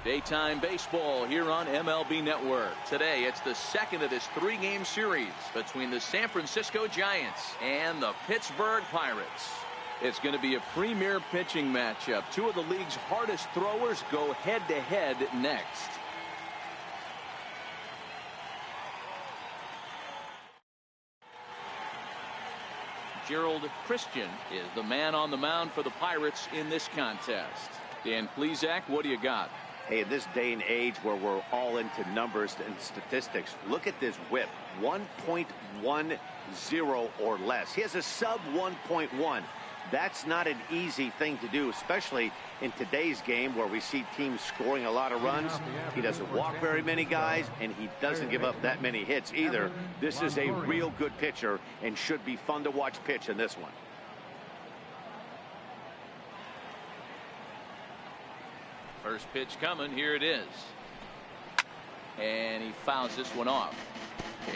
Daytime baseball here on MLB Network. Today, it's the second of this three-game series between the San Francisco Giants and the Pittsburgh Pirates. It's going to be a premier pitching matchup. Two of the league's hardest throwers go head-to-head next. Gerald Christian is the man on the mound for the Pirates in this contest. Dan Plesac, what do you got? Hey, in this day and age where we're all into numbers and statistics, look at this whip, 1.10 or less. He has a sub 1.1. That's not an easy thing to do, especially in today's game where we see teams scoring a lot of runs. He doesn't walk very many guys, and he doesn't give up that many hits either. This is a real good pitcher and should be fun to watch pitch in this one. First pitch coming. Here it is. And he fouls this one off.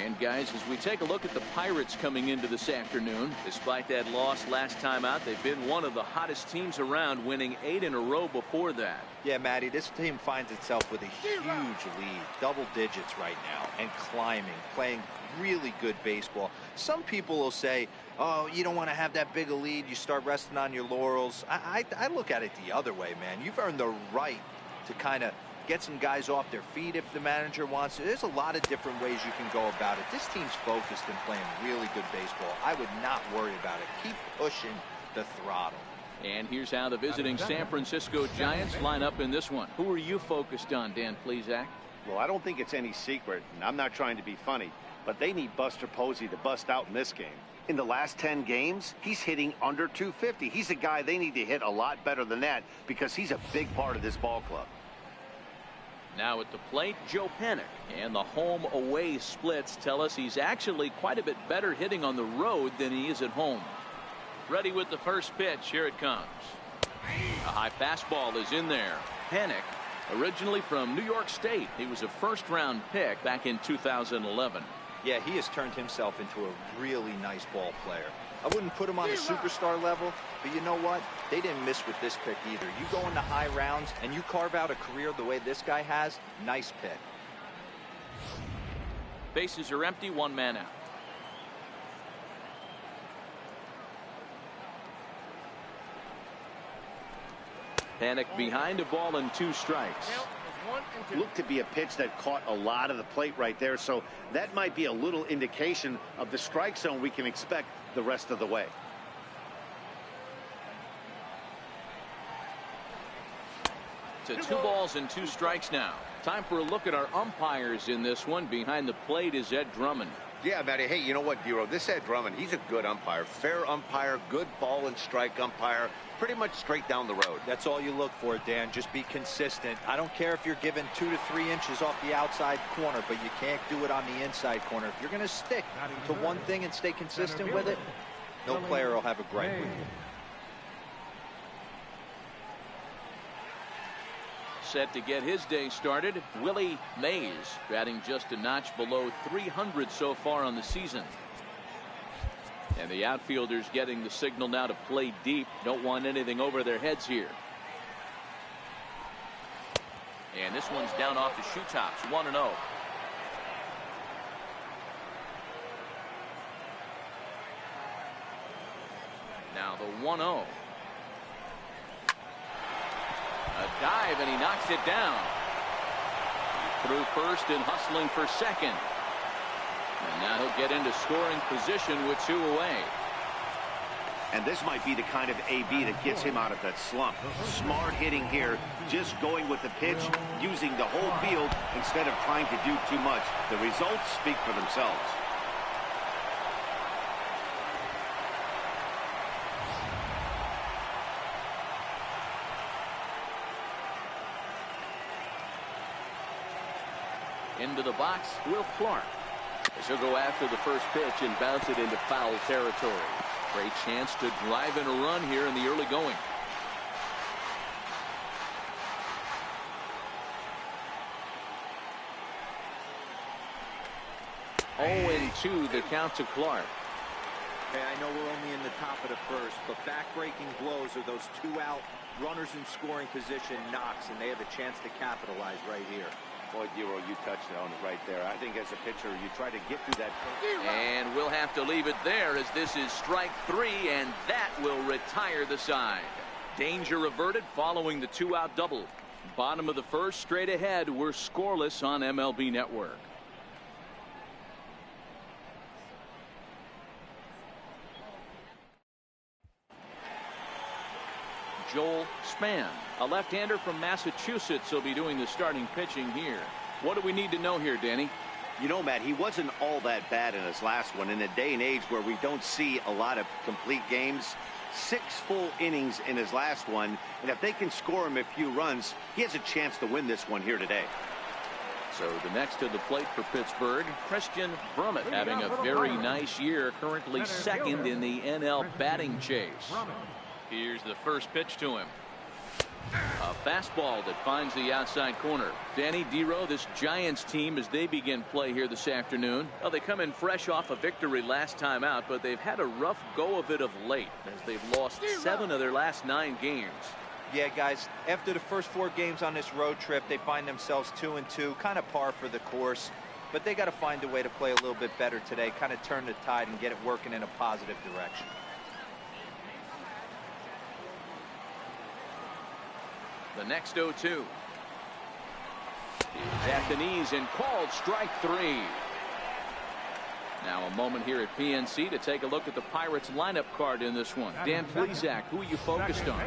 And guys, as we take a look at the Pirates coming into this afternoon, despite that loss last time out, they've been one of the hottest teams around, winning 8 in a row before that. Yeah, Matty, this team finds itself with a huge lead, double digits right now, and climbing, playing really good baseball. Some people will say, oh, you don't want to have that big a lead, you start resting on your laurels. I look at it the other way, man. You've earned the right to kind of get some guys off their feet if the manager wants to. There's a lot of different ways you can go about it. This team's focused and playing really good baseball. I would not worry about it. Keep pushing the throttle. And here's how the visiting San Francisco Giants line up in this one. Who are you focused on, Dan Plesac? Well, I don't think it's any secret, and I'm not trying to be funny, but they need Buster Posey to bust out in this game. In the last 10 games, he's hitting under 250. He's a guy they need to hit a lot better than that because he's a big part of this ball club. Now at the plate, Joe Panik. And the home-away splits tell us he's actually quite a bit better hitting on the road than he is at home. Ready with the first pitch. Here it comes. A high fastball is in there. Panik, originally from New York State. He was a first-round pick back in 2011. Yeah, he has turned himself into a really nice ball player. I wouldn't put him on the superstar level, but you know what? They didn't miss with this pick either. You go into high rounds and you carve out a career the way this guy has, nice pick. Bases are empty, one man out. Panik behind a ball and 2 strikes. Looked to be a pitch that caught a lot of the plate right there, so that might be a little indication of the strike zone we can expect the rest of the way. To 2 balls and 2 strikes now. Time for a look at our umpires in this one. Behind the plate is Ed Drummond. Yeah, Matty. Hey, you know what, Dero? This Ed Drummond, he's a good umpire. Fair umpire, good ball and strike umpire. Pretty much straight down the road. That's all you look for, Dan. Just be consistent. I don't care if you're given 2 to 3 inches off the outside corner, but you can't do it on the inside corner. If you're going to stick to one thing and stay consistent with it, no player will have a gripe with you. Set to get his day started, Willie Mays, batting just a notch below 300 so far on the season. And the outfielders getting the signal now to play deep. Don't want anything over their heads here. And this one's down off the shoe tops, 1-0. Now the 1-0. A dive, and he knocks it down. Through first and hustling for second. And now he'll get into scoring position with 2 away. And this might be the kind of AB that gets him out of that slump. Smart hitting here, just going with the pitch, using the whole field instead of trying to do too much. The results speak for themselves. Into the box, Will Clark. As he'll go after the first pitch and bounce it into foul territory. Great chance to drive in a run here in the early going. 0-2 the count to Clark. Hey, I know we're only in the top of the first, but back-breaking blows are those two-out runners in scoring position knocks, and they have a chance to capitalize right here. Boy, Dero, you touched on it right there. I think as a pitcher, you try to get through that. And we'll have to leave it there as this is strike 3, and that will retire the side. Danger averted following the two-out double. Bottom of the first, straight ahead. We're scoreless on MLB Network. Joel Span, a left-hander from Massachusetts, will be doing the starting pitching here. What do we need to know here, Danny? You know, Matt, he wasn't all that bad in his last one. In a day and age where we don't see a lot of complete games, 6 full innings in his last one, and if they can score him a few runs, he has a chance to win this one here today. So the next to the plate for Pittsburgh, Christian Brummett, having a very nice year, currently second in the NL batting chase. Here's the first pitch to him. A fastball that finds the outside corner. Danny, Dero, this Giants team, as they begin play here this afternoon, well, they come in fresh off a victory last time out, but they've had a rough go of it of late as they've lost 7 of their last 9 games. Yeah, guys, after the first 4 games on this road trip, they find themselves 2-2, kind of par for the course. But they got to find a way to play a little bit better today, kind of turn the tide and get it working in a positive direction. The next 0-2 is at the knees and called strike 3. Now a moment here at PNC to take a look at the Pirates lineup card in this one. Dan Plesac, who are you focused on?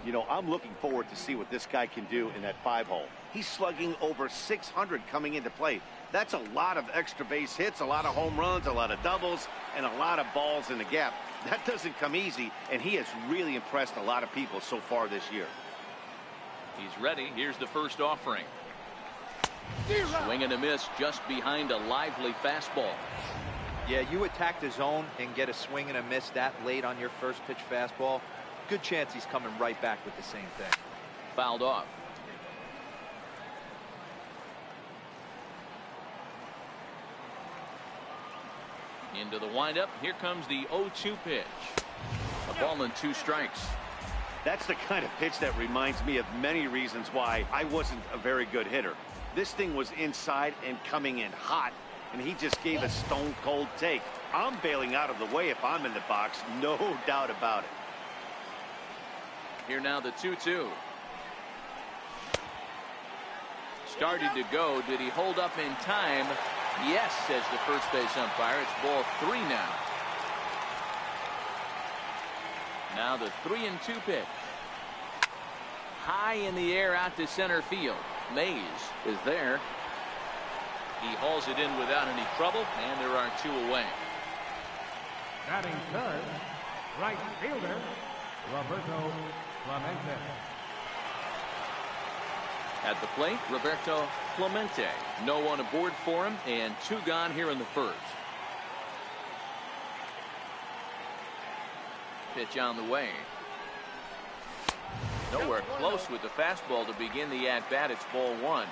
You know, I'm looking forward to see what this guy can do in that 5-hole. He's slugging over 600 coming into play. That's a lot of extra base hits, a lot of home runs, a lot of doubles, and a lot of balls in the gap. That doesn't come easy, and he has really impressed a lot of people so far this year. He's ready. Here's the first offering. Swing and a miss just behind a lively fastball. Yeah, you attack the zone and get a swing and a miss that late on your first pitch fastball. Good chance he's coming right back with the same thing. Fouled off. Into the windup. Here comes the 0-2 pitch. A ball and 2 strikes. That's the kind of pitch that reminds me of many reasons why I wasn't a very good hitter. This thing was inside and coming in hot, and he just gave a stone-cold take. I'm bailing out of the way if I'm in the box, no doubt about it. Here now the 2-2. Started to go. Did he hold up in time? Yes, says the first base umpire. It's ball 3 now. Now the 3-2 pitch. High in the air out to center field. Mays is there. He hauls it in without any trouble, and there are 2 away. Batting third, right fielder, Roberto Clemente. At the plate, Roberto Clemente. No one aboard for him, and 2 gone here in the first. Pitch on the way. Nowhere close with the fastball to begin the at-bat. It's ball 1.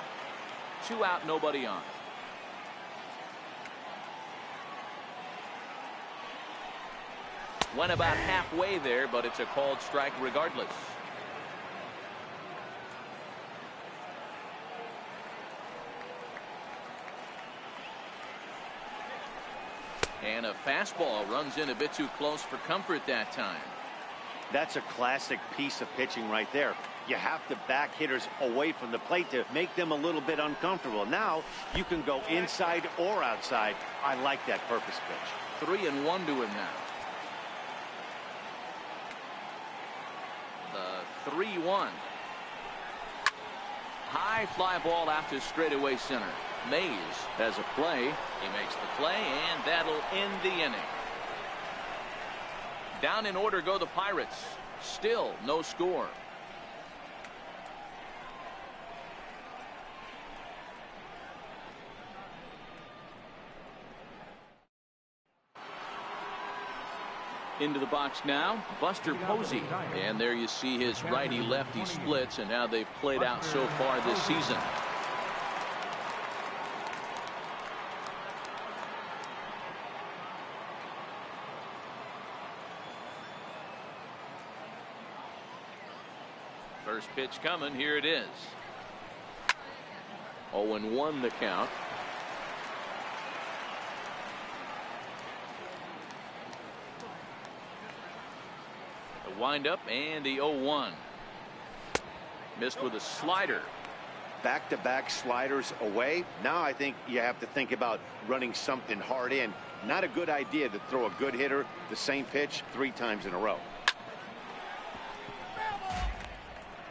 2 out, nobody on. Went about halfway there, but it's a called strike regardless. And a fastball runs in a bit too close for comfort that time. That's a classic piece of pitching right there. You have to back hitters away from the plate to make them a little bit uncomfortable. Now you can go inside or outside. I like that purpose pitch. 3-1 to him now. The 3-1. High fly ball out to straightaway center. Mays has a play. He makes the play, and that'll end the inning. Down in order go the Pirates. Still no score. Into the box now, Buster Posey. And there you see his righty-lefty splits and how they've played out so far this season. First pitch coming. Here it is. 0-1 the count. The windup and the 0-1. Missed with a slider. Back-to-back sliders away. Now I think you have to think about running something hard in. Not a good idea to throw a good hitter the same pitch 3 times in a row.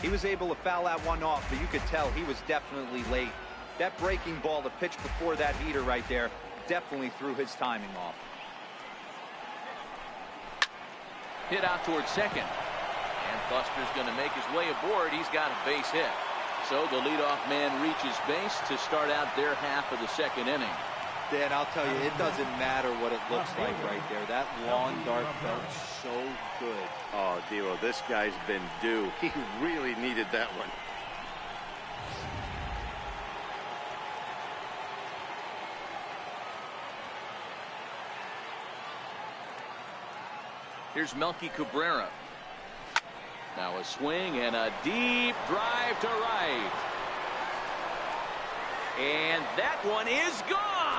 He was able to foul that one off, but you could tell he was definitely late. That breaking ball, the pitch before that heater right there, definitely threw his timing off. Hit out towards second. And Buster's going to make his way aboard. He's got a base hit. So the leadoff man reaches base to start out their half of the second inning. Dan, I'll tell you, it doesn't matter what it looks like right there. That lawn dart felt so good. Oh, Dero, this guy's been due. He really needed that one. Here's Melky Cabrera. Now a swing and a deep drive to right. And that one is gone.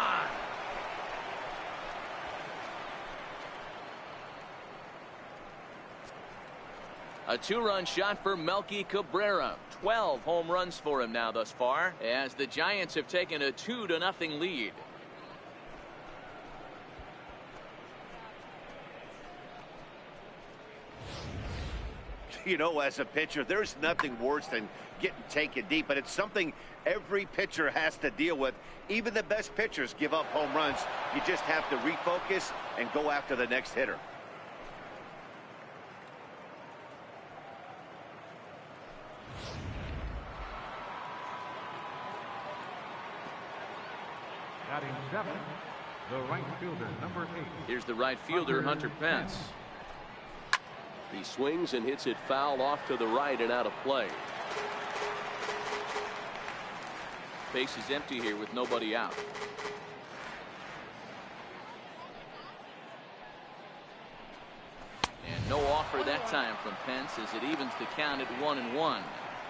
A 2-run shot for Melky Cabrera. 12 home runs for him now thus far, as the Giants have taken a 2-0 lead. You know, as a pitcher, there's nothing worse than getting taken deep, but it's something every pitcher has to deal with. Even the best pitchers give up home runs. You just have to refocus and go after the next hitter. Batting 7, the right fielder, number 8. Here's the right fielder, Hunter Pence. He swings and hits it foul off to the right and out of play. Base is empty here with nobody out. And no offer that time from Pence as it evens the count at 1-1.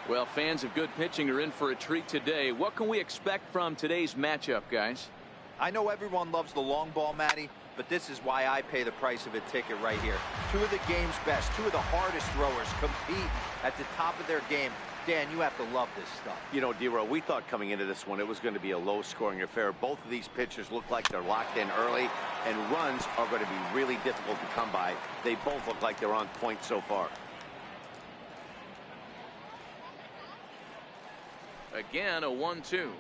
Well, fans of good pitching are in for a treat today. What can we expect from today's matchup, guys? I know everyone loves the long ball, Matty, but this is why I pay the price of a ticket right here. 2 of the game's best, 2 of the hardest throwers compete at the top of their game. Dan, you have to love this stuff. You know, Dero, we thought coming into this one it was going to be a low-scoring affair. Both of these pitchers look like they're locked in early, and runs are going to be really difficult to come by. They both look like they're on point so far. Again, a 1-2.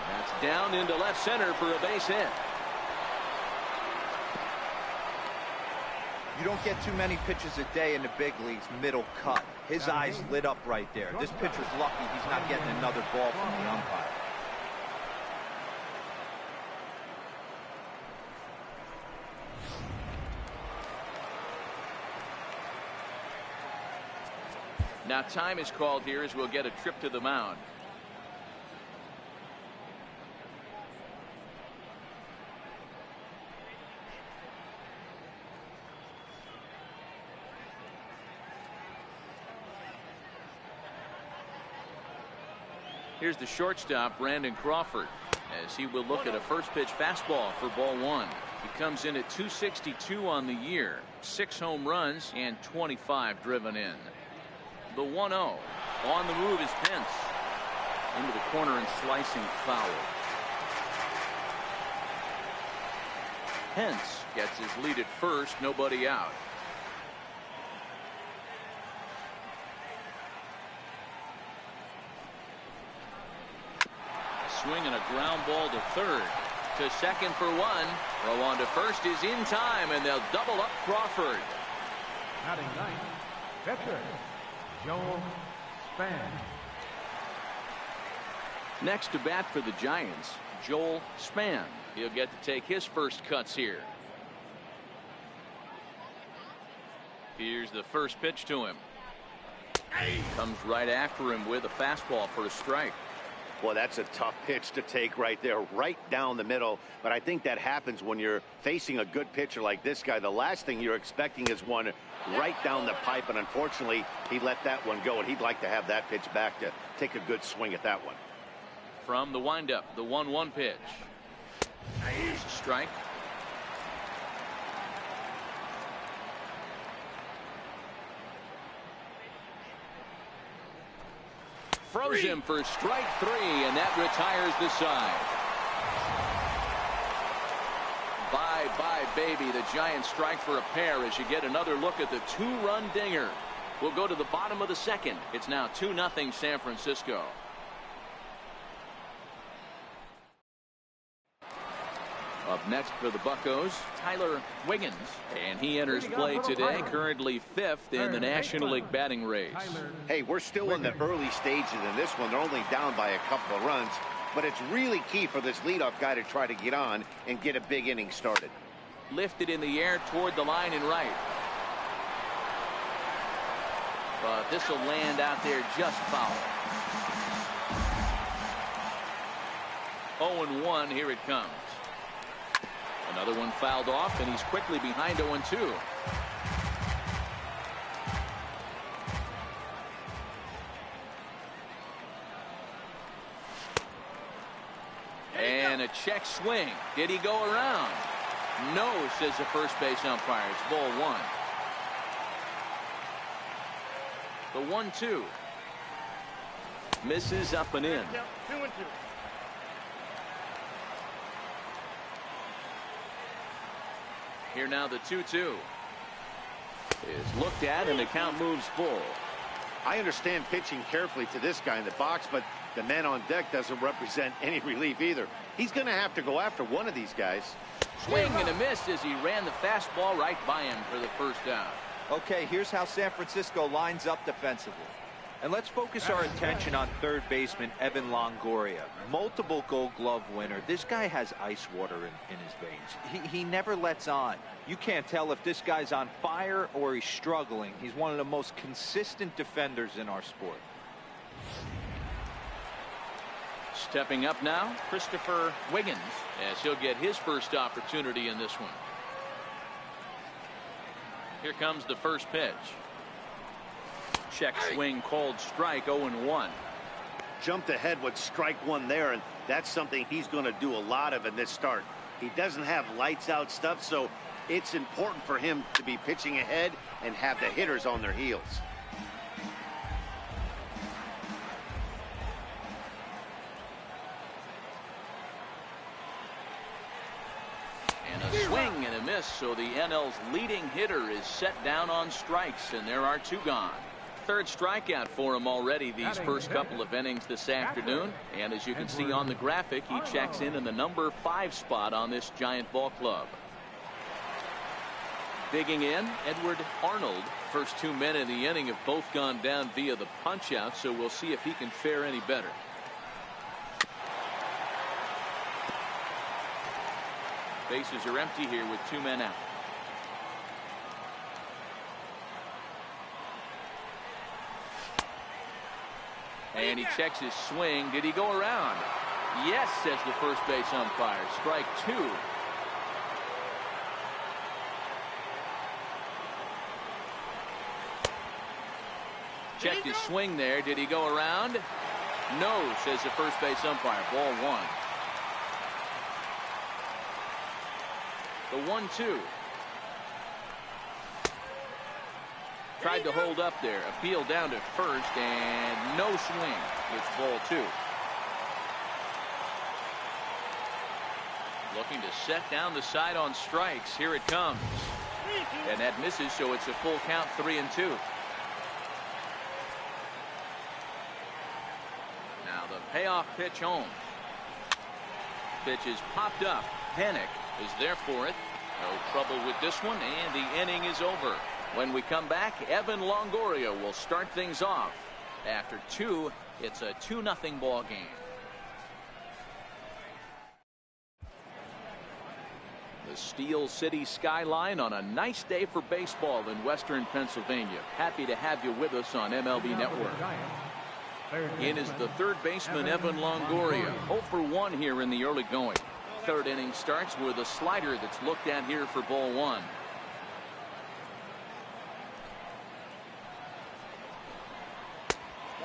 That's down into left center for a base hit. You don't get too many pitches a day in the big leagues middle cut. His eyes lit up right there. This pitcher's lucky he's not getting another ball from the umpire. Now time is called here as we'll get a trip to the mound. Here's the shortstop, Brandon Crawford, as he will look at a first pitch fastball for ball 1. He comes in at 262 on the year, 6 home runs and 25 driven in. The 1-0. On the move is Pence. Into the corner and slicing foul. Pence gets his lead at first, nobody out. Swing and a ground ball to third. To second for 1. Throw on to first is in time, and they'll double up Crawford. Batting 9, pitcher, Joel Span. Next to bat for the Giants, Joel Span. He'll get to take his first cuts here. Here's the first pitch to him. Comes right after him with a fastball for a strike. Well, that's a tough pitch to take right there, right down the middle. But I think that happens when you're facing a good pitcher like this guy. The last thing you're expecting is one right down the pipe, and unfortunately, he let that one go, and he'd like to have that pitch back to take a good swing at that one. From the windup, the 1-1 pitch. Here's a strike. Throws him for strike 3, and that retires the side. Bye-bye, baby. The Giants strike for a pair as you get another look at the 2-run dinger. We'll go to the bottom of the second. It's now 2-0 San Francisco. Up next for the Buccos, Tyler Wiggins, and he enters play today, currently 5th in the National League batting race. Hey, we're still in the early stages in this one. They're only down by a couple of runs, but it's really key for this leadoff guy to try to get on and get a big inning started. Lifted in the air toward the line and right. But this will land out there just foul. 0-1, here it comes. Another one fouled off, and he's quickly behind 0-2. And a check swing. Did he go around? No, says the first base umpire. It's ball 1. The 1-2. Misses up and in. 2-2. Here now the 2-2 is looked at, and the count moves full. I understand pitching carefully to this guy in the box, but the man on deck doesn't represent any relief either. He's going to have to go after one of these guys. Swing and a miss as he ran the fastball right by him for the first down. Okay, here's how San Francisco lines up defensively. And let's focus our attention on third baseman Evan Longoria. Multiple Gold Glove winner. This guy has ice water in his veins. He never lets on. You can't tell if this guy's on fire or he's struggling. He's one of the most consistent defenders in our sport. Stepping up now, Christopher Wiggins, as he'll get his first opportunity in this one. Here comes the first pitch. Check swing called strike. 0-1. Jumped ahead with strike 1 there, and that's something he's going to do a lot of in this start. He doesn't have lights out stuff, so it's important for him to be pitching ahead and have the hitters on their heels. And a swing and a miss, so the NL's leading hitter is set down on strikes, and there are 2 gone. Third strikeout for him already these first couple of innings this afternoon, and as you can see on the graphic, he checks in the number 5 spot on this Giant ball club. Digging in, Edward Arnold. First 2 men in the inning have both gone down via the punch out, so we'll see if he can fare any better. Bases are empty here with 2 men out. And he checks his swing. Did he go around? Yes, says the first base umpire. Strike 2. Checked his swing there. Did he go around? No, says the first base umpire. Ball 1. The 1-2. Tried to hold up there. Appeal down to first, and no swing. It's ball 2. Looking to set down the side on strikes. Here it comes. And that misses, so it's a full count, 3-2. Now the payoff pitch home. Pitch is popped up. Panic is there for it. No trouble with this one, and the inning is over. When we come back, Evan Longoria will start things off. After 2, it's a 2-0 ball game. The Steel City skyline on a nice day for baseball in Western Pennsylvania. Happy to have you with us on MLB Network. In is the third baseman, Evan Longoria. 0 for 1 here in the early going. Third inning starts with a slider that's looked at here for ball 1.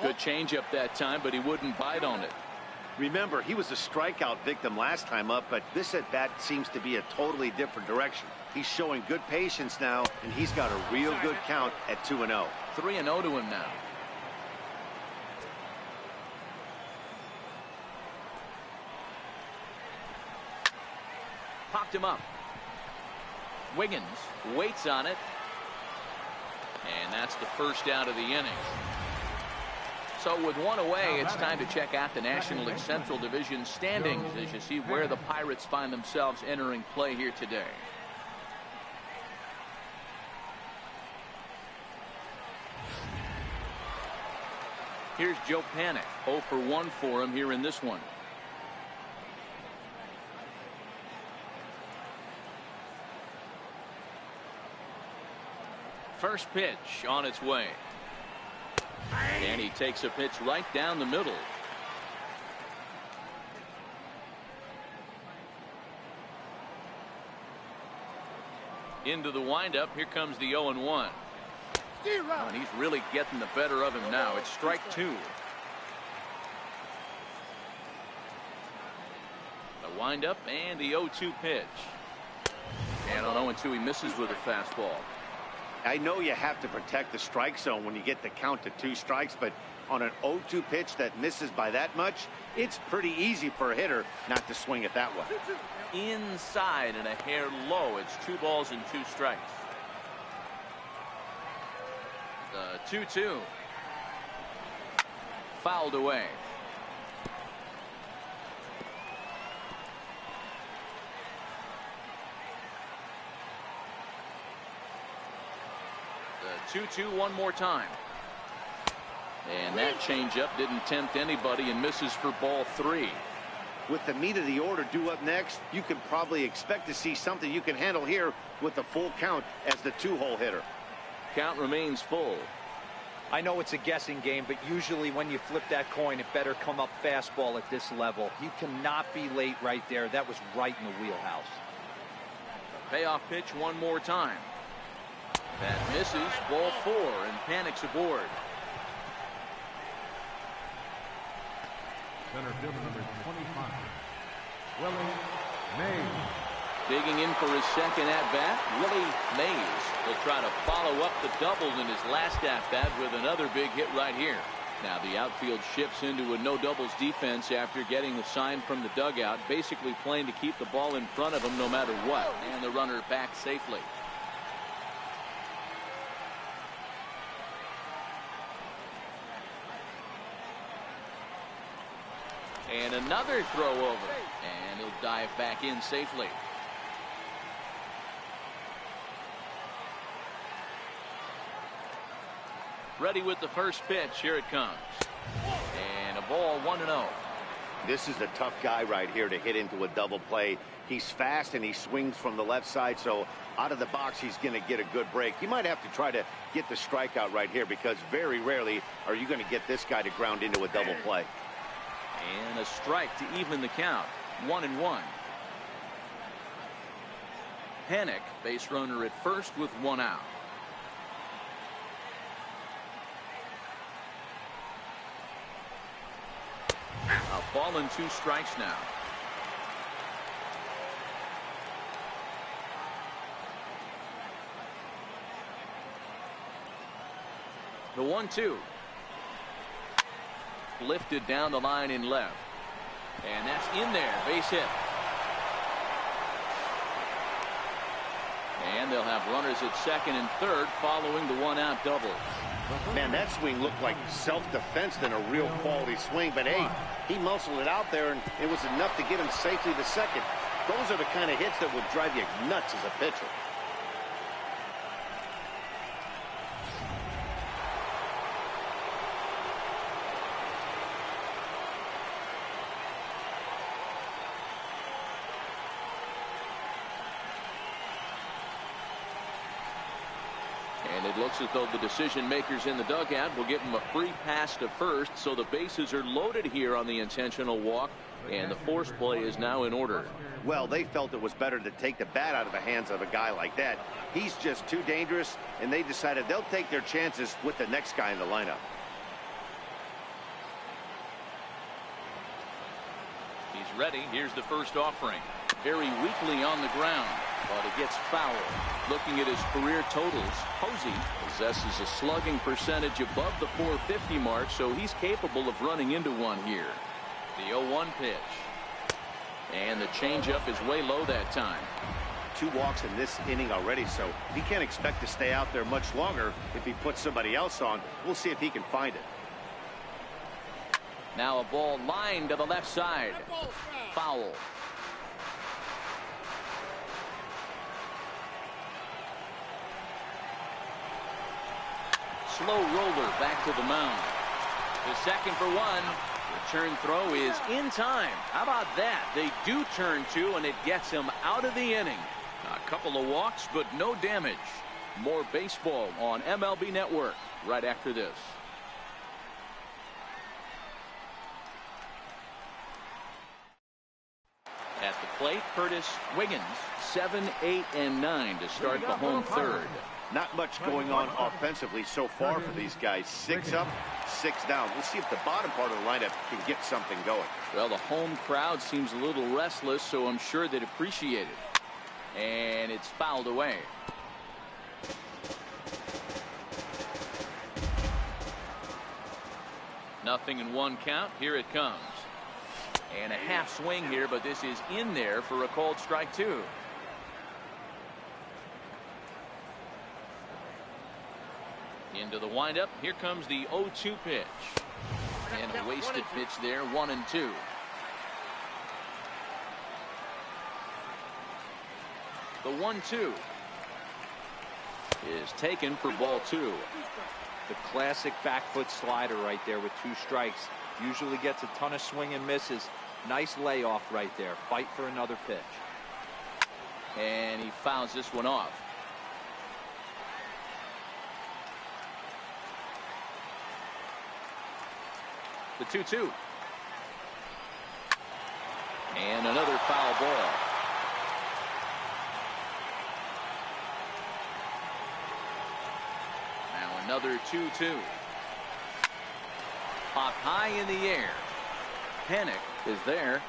Good changeup that time, but he wouldn't bite on it. Remember, he was a strikeout victim last time up, but this at bat seems to be a totally different direction. He's showing good patience now, and he's got a real good count at 2-0. 3-0 to him now. Popped him up. Wiggins waits on it. And that's the first out of the inning. So with one away, it's time to check out the National League Central Division standings as you see where the Pirates find themselves entering play here today. Here's Joe Panik. 0 for 1 for him here in this one. First pitch on its way. And he takes a pitch right down the middle. Into the windup. Here comes the 0-1. And he's really getting the better of him now. It's strike 2. The windup and the 0-2 pitch. And on 0-2 he misses with a fastball. I know you have to protect the strike zone when you get the count to 2 strikes, but on an 0-2 pitch that misses by that much, it's pretty easy for a hitter not to swing it that way. Inside and a hair low. It's 2 balls and 2 strikes. The 2-2. Fouled away. The 2-2 one more time. And that changeup didn't tempt anybody and misses for ball 3. With the meat of the order due up next, you can probably expect to see something you can handle here with the full count as the 2-hole hitter. Count remains full. I know it's a guessing game, but usually when you flip that coin, it better come up fastball at this level. You cannot be late right there. That was right in the wheelhouse. Payoff pitch one more time. That misses. Ball 4, and Panik's aboard. Center fielder number 25, Willie Mays. Digging in for his second at-bat, Willie Mays will try to follow up the double in his last at-bat with another big hit right here. Now the outfield shifts into a no-doubles defense after getting the sign from the dugout, basically playing to keep the ball in front of him no matter what, and the runner back safely. And another throw over, and he'll dive back in safely. Ready with the first pitch. Here it comes. And a ball, 1-0. This is a tough guy right here to hit into a double play. He's fast and he swings from the left side, so out of the box he's going to get a good break. You might have to try to get the strikeout right here because very rarely are you going to get this guy to ground into a double play. And a strike to even the count. 1-1. Panik, base runner at first with 1 out. A ball and 2 strikes now. The 1-2. Lifted down the line in left. And that's in there. Base hit. And they'll have runners at second and third following the 1-out double. Man, that swing looked like self-defense than a real quality swing. But, hey, he muscled it out there, and it was enough to get him safely to second. Those are the kind of hits that would drive you nuts as a pitcher. And it looks as though the decision makers in the dugout will give him a free pass to first, so the bases are loaded here on the intentional walk, and the force play is now in order. Well, they felt it was better to take the bat out of the hands of a guy like that. He's just too dangerous, and they decided they'll take their chances with the next guy in the lineup. He's ready. Here's the first offering. Very weakly on the ground, but it gets foul. Looking at his career totals, Posey possesses a slugging percentage above the .450 mark, so he's capable of running into one here. The 0-1 pitch. And the changeup is way low that time. 2 walks in this inning already, so he can't expect to stay out there much longer. If he puts somebody else on, we'll see if he can find it. Now a ball lined to the left side. Foul. Slow roller back to the mound. The second for one. Return throw is in time. How about that? They do turn 2, and it gets him out of the inning. A couple of walks, but no damage. More baseball on MLB Network right after this. At the plate, Curtis Wiggins, 7, 8, and 9 to start the home third. Not much going on offensively so far for these guys. 6 up, 6 down. We'll see if the bottom part of the lineup can get something going. Well, the home crowd seems a little restless, so I'm sure they'd appreciate it. And it's fouled away. Nothing in 1 count. Here it comes. And a half swing here, but this is in there for a called strike 2. Into the windup. Here comes the 0-2 pitch. And a wasted pitch there, 1-2. The 1-2 is taken for ball 2. The classic back foot slider right there with 2 strikes. Usually gets a ton of swing and misses. Nice layoff right there. Fight for another pitch. And he fouls this one off. The 2-2. And another foul ball. Now another 2-2. Popped high in the air. Panic is there.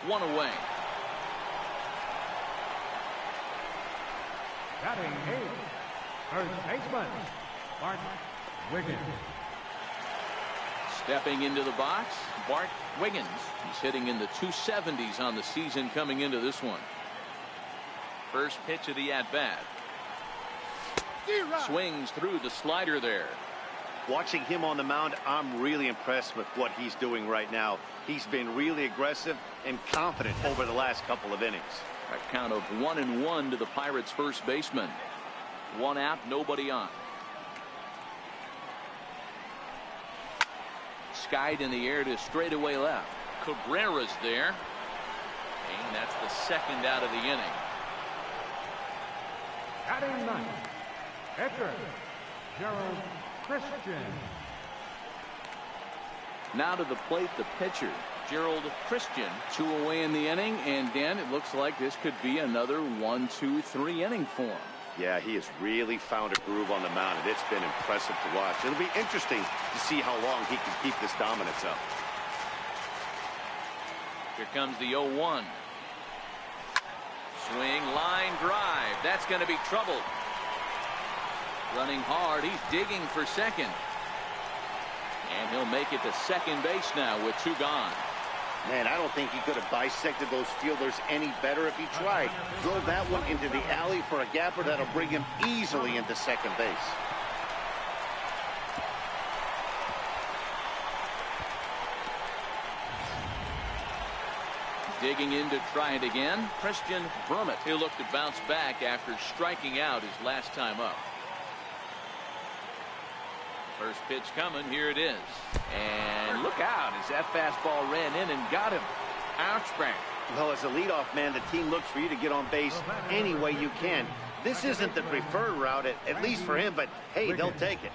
1 away. Batting 8th, first baseman, Bart Wiggins. Stepping into the box, Bart Wiggins. He's hitting in the 270s on the season coming into this one. First pitch of the at-bat. Swings through the slider there. Watching him on the mound, I'm really impressed with what he's doing right now. He's been really aggressive and confident over the last couple of innings. A count of 1-1 to the Pirates' first baseman. 1 out, nobody on. Skied in the air to straightaway left. Cabrera's there. And that's the second out of the inning. Batting 9th, pitcher, Gerald Christian. Now to the plate, the pitcher, Gerald Christian. 2 away in the inning, and Dan, it looks like this could be another 1, 2, 3 inning for him. Yeah, he has really found a groove on the mound, and it's been impressive to watch. It'll be interesting to see how long he can keep this dominance up. Here comes the 0-1. Swing, line drive. That's going to be trouble. Running hard. He's digging for second. And he'll make it to second base now with 2 gone. Man, I don't think he could have bisected those fielders any better if he tried. Drove that one into the alley for a gapper that'll bring him easily into second base. Digging in to try it again. Christian Brummett. He'll look to bounce back after striking out his last time up. First pitch coming. Here it is. And look out as that fastball ran in and got him. Ouch, bang. Well, as a leadoff man, the team looks for you to get on base any way you can. This isn't the preferred route, at least for him, but hey, they'll take it.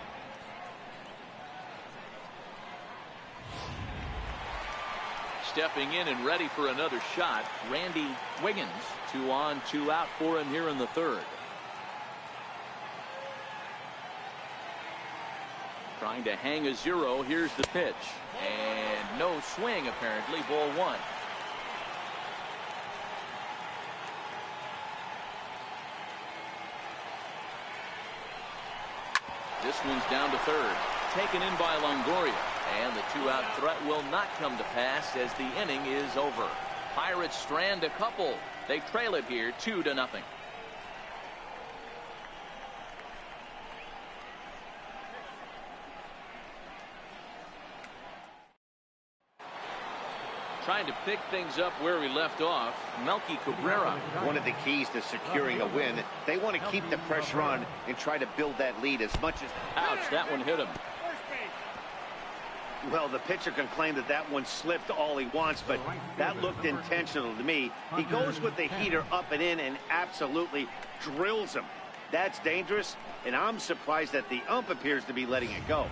Stepping in and ready for another shot, Randy Wiggins. 2 on, 2 out for him here in the third. Trying to hang a 0. Here's the pitch. And no swing, apparently. Ball 1. This one's down to third. Taken in by Longoria. And the 2-out threat will not come to pass as the inning is over. Pirates strand a couple. They trail it here 2-0. Trying to pick things up where we left off, Melky Cabrera. One of the keys to securing a win, they want to keep the pressure on and try to build that lead as much as... Ouch, that one hit him. Well, the pitcher can claim that that one slipped all he wants, but that looked intentional to me. He goes with the heater up and in and absolutely drills him. That's dangerous, and I'm surprised that the ump appears to be letting it go.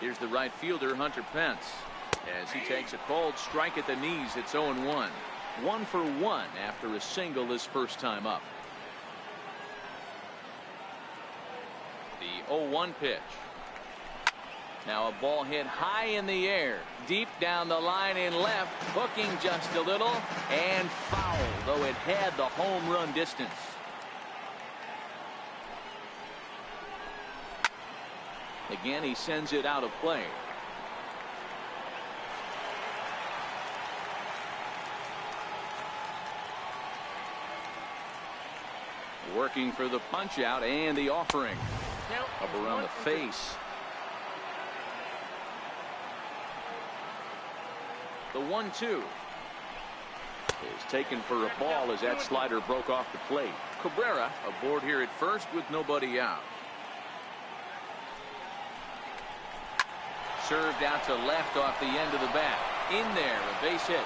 Here's the right fielder, Hunter Pence. As he takes a cold strike at the knees, it's 0-1. 1 for 1 after a single his first time up. The 0-1 pitch. Now a ball hit high in the air, deep down the line in left, hooking just a little, and foul, though it had the home run distance. Again, he sends it out of play. Working for the punch out and the offering. Up around the face. The 1-2 is taken for a ball as that slider broke off the plate. Cabrera aboard here at first with nobody out. Served out to left off the end of the bat. In there, a base hit.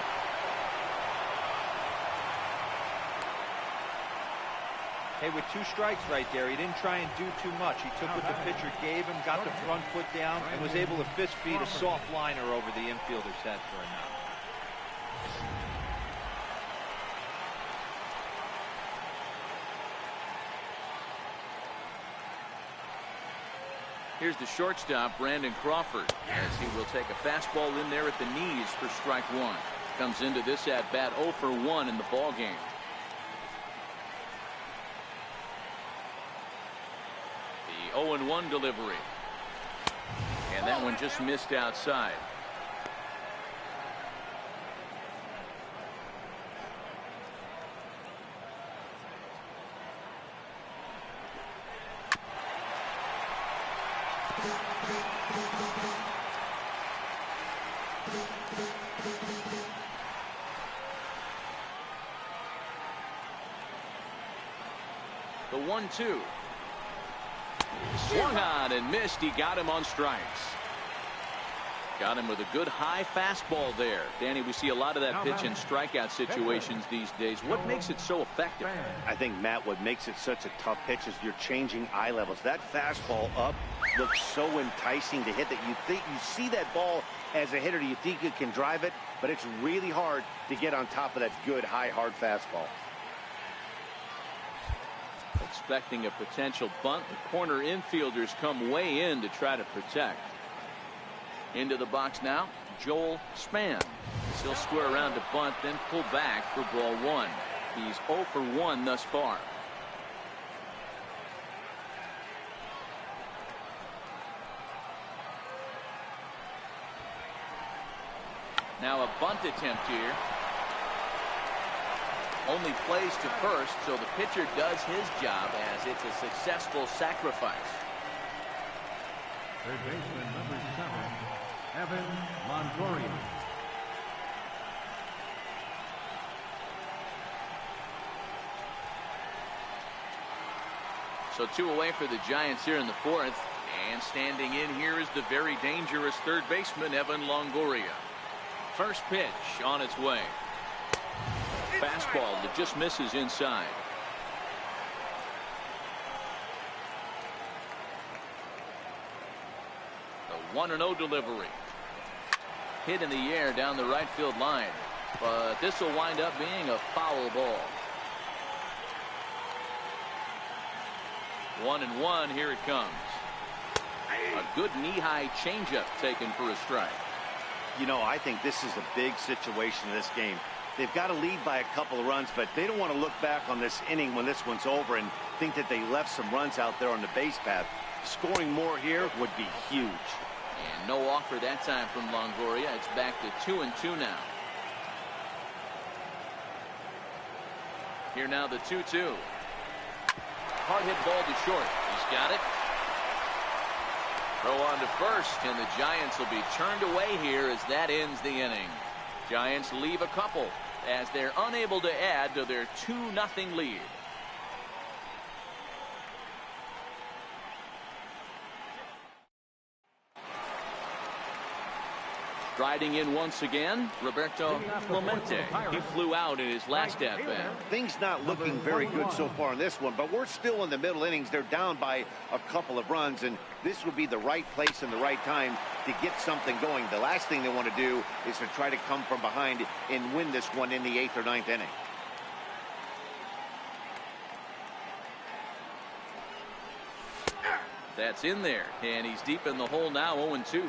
Hey, with 2 strikes right there, he didn't try and do too much. He took what the pitcher gave him, got the front foot down, and was able to fist feed a soft liner over the infielder's head for a knock. Here's the shortstop, Brandon Crawford, as he will take a fastball in there at the knees for strike 1. Comes into this at bat 0 for 1 in the ball game. The 0-1 delivery. And that one just missed outside. The 1-2. Swung on and missed. He got him on strikes. Got him with a good high fastball there. Danny, we see a lot of that pitch in strikeout situations these days. What makes it so effective? I think, Matt, what makes it such a tough pitch is you're changing eye levels. That fastball up looks so enticing to hit that you think you see that ball as a hitter. You think you can drive it, but it's really hard to get on top of that good high hard fastball. Expecting a potential bunt. The corner infielders come way in to try to protect. Into the box now, Joel Span. He'll square around to bunt, then pull back for ball 1. He's 0 for 1 thus far. Now a bunt attempt here. Only plays to first, so the pitcher does his job as it's a successful sacrifice. Third baseman number 7, Evan Longoria. So 2 away for the Giants here in the 4th. And standing in here is the very dangerous third baseman, Evan Longoria. First pitch on its way. Fastball that just misses inside. The 1-0 delivery. Hit in the air down the right field line. But this will wind up being a foul ball. 1-1. Here it comes. A good knee-high changeup taken for a strike. You know, I think this is a big situation in this game. They've got to lead by a couple of runs, but they don't want to look back on this inning when this one's over and think that they left some runs out there on the base path. Scoring more here would be huge. And no offer that time from Longoria. It's back to 2-2 now. Here now the 2-2. Hard hit ball to short. He's got it. Throw on to first, and the Giants will be turned away here as that ends the inning. Giants leave a couple as they're unable to add to their 2-0 lead. Striding in once again, Roberto Clemente. He flew out in his last at-bat. Things not looking very good so far in this one, but we're still in the middle innings. They're down by a couple of runs, and this would be the right place and the right time to get something going. The last thing they want to do is to try to come from behind and win this one in the 8th or 9th inning. That's in there, and he's deep in the hole now, 0-2.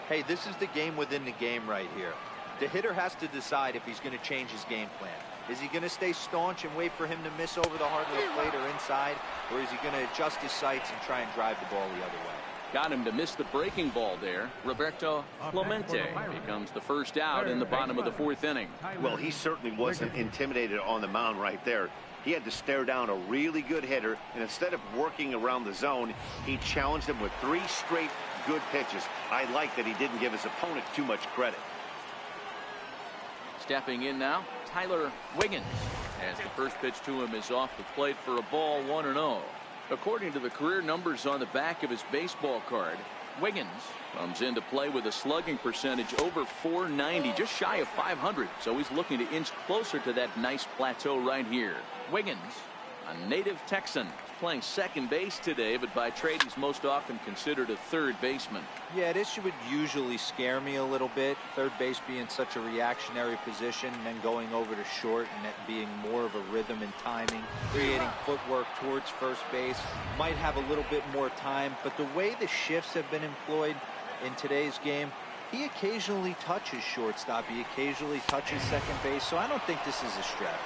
Hey, this is the game within the game right here. The hitter has to decide if he's going to change his game plan. Is he going to stay staunch and wait for him to miss over the heart of the plate or inside, or is he going to adjust his sights and try and drive the ball the other way? Got him to miss the breaking ball there. Roberto Clemente becomes the first out in the bottom of the 4th inning. Well, he certainly wasn't intimidated on the mound right there. He had to stare down a really good hitter, and instead of working around the zone, he challenged him with 3 straight good pitches. I like that he didn't give his opponent too much credit. Stepping in now, Tyler Wiggins, as the first pitch to him is off the plate for a ball, 1-0. According to the career numbers on the back of his baseball card, Wiggins comes into play with a slugging percentage over .490, just shy of .500. So he's looking to inch closer to that nice plateau right here. Wiggins, a native Texan, playing second base today, but by trade he's most often considered a third baseman. Yeah, this would usually scare me a little bit. Third base being such a reactionary position, and then going over to short and it being more of a rhythm and timing, creating footwork towards first base. Might have a little bit more time, but the way the shifts have been employed in today's game, he occasionally touches shortstop, he occasionally touches second base, so I don't think this is a stretch.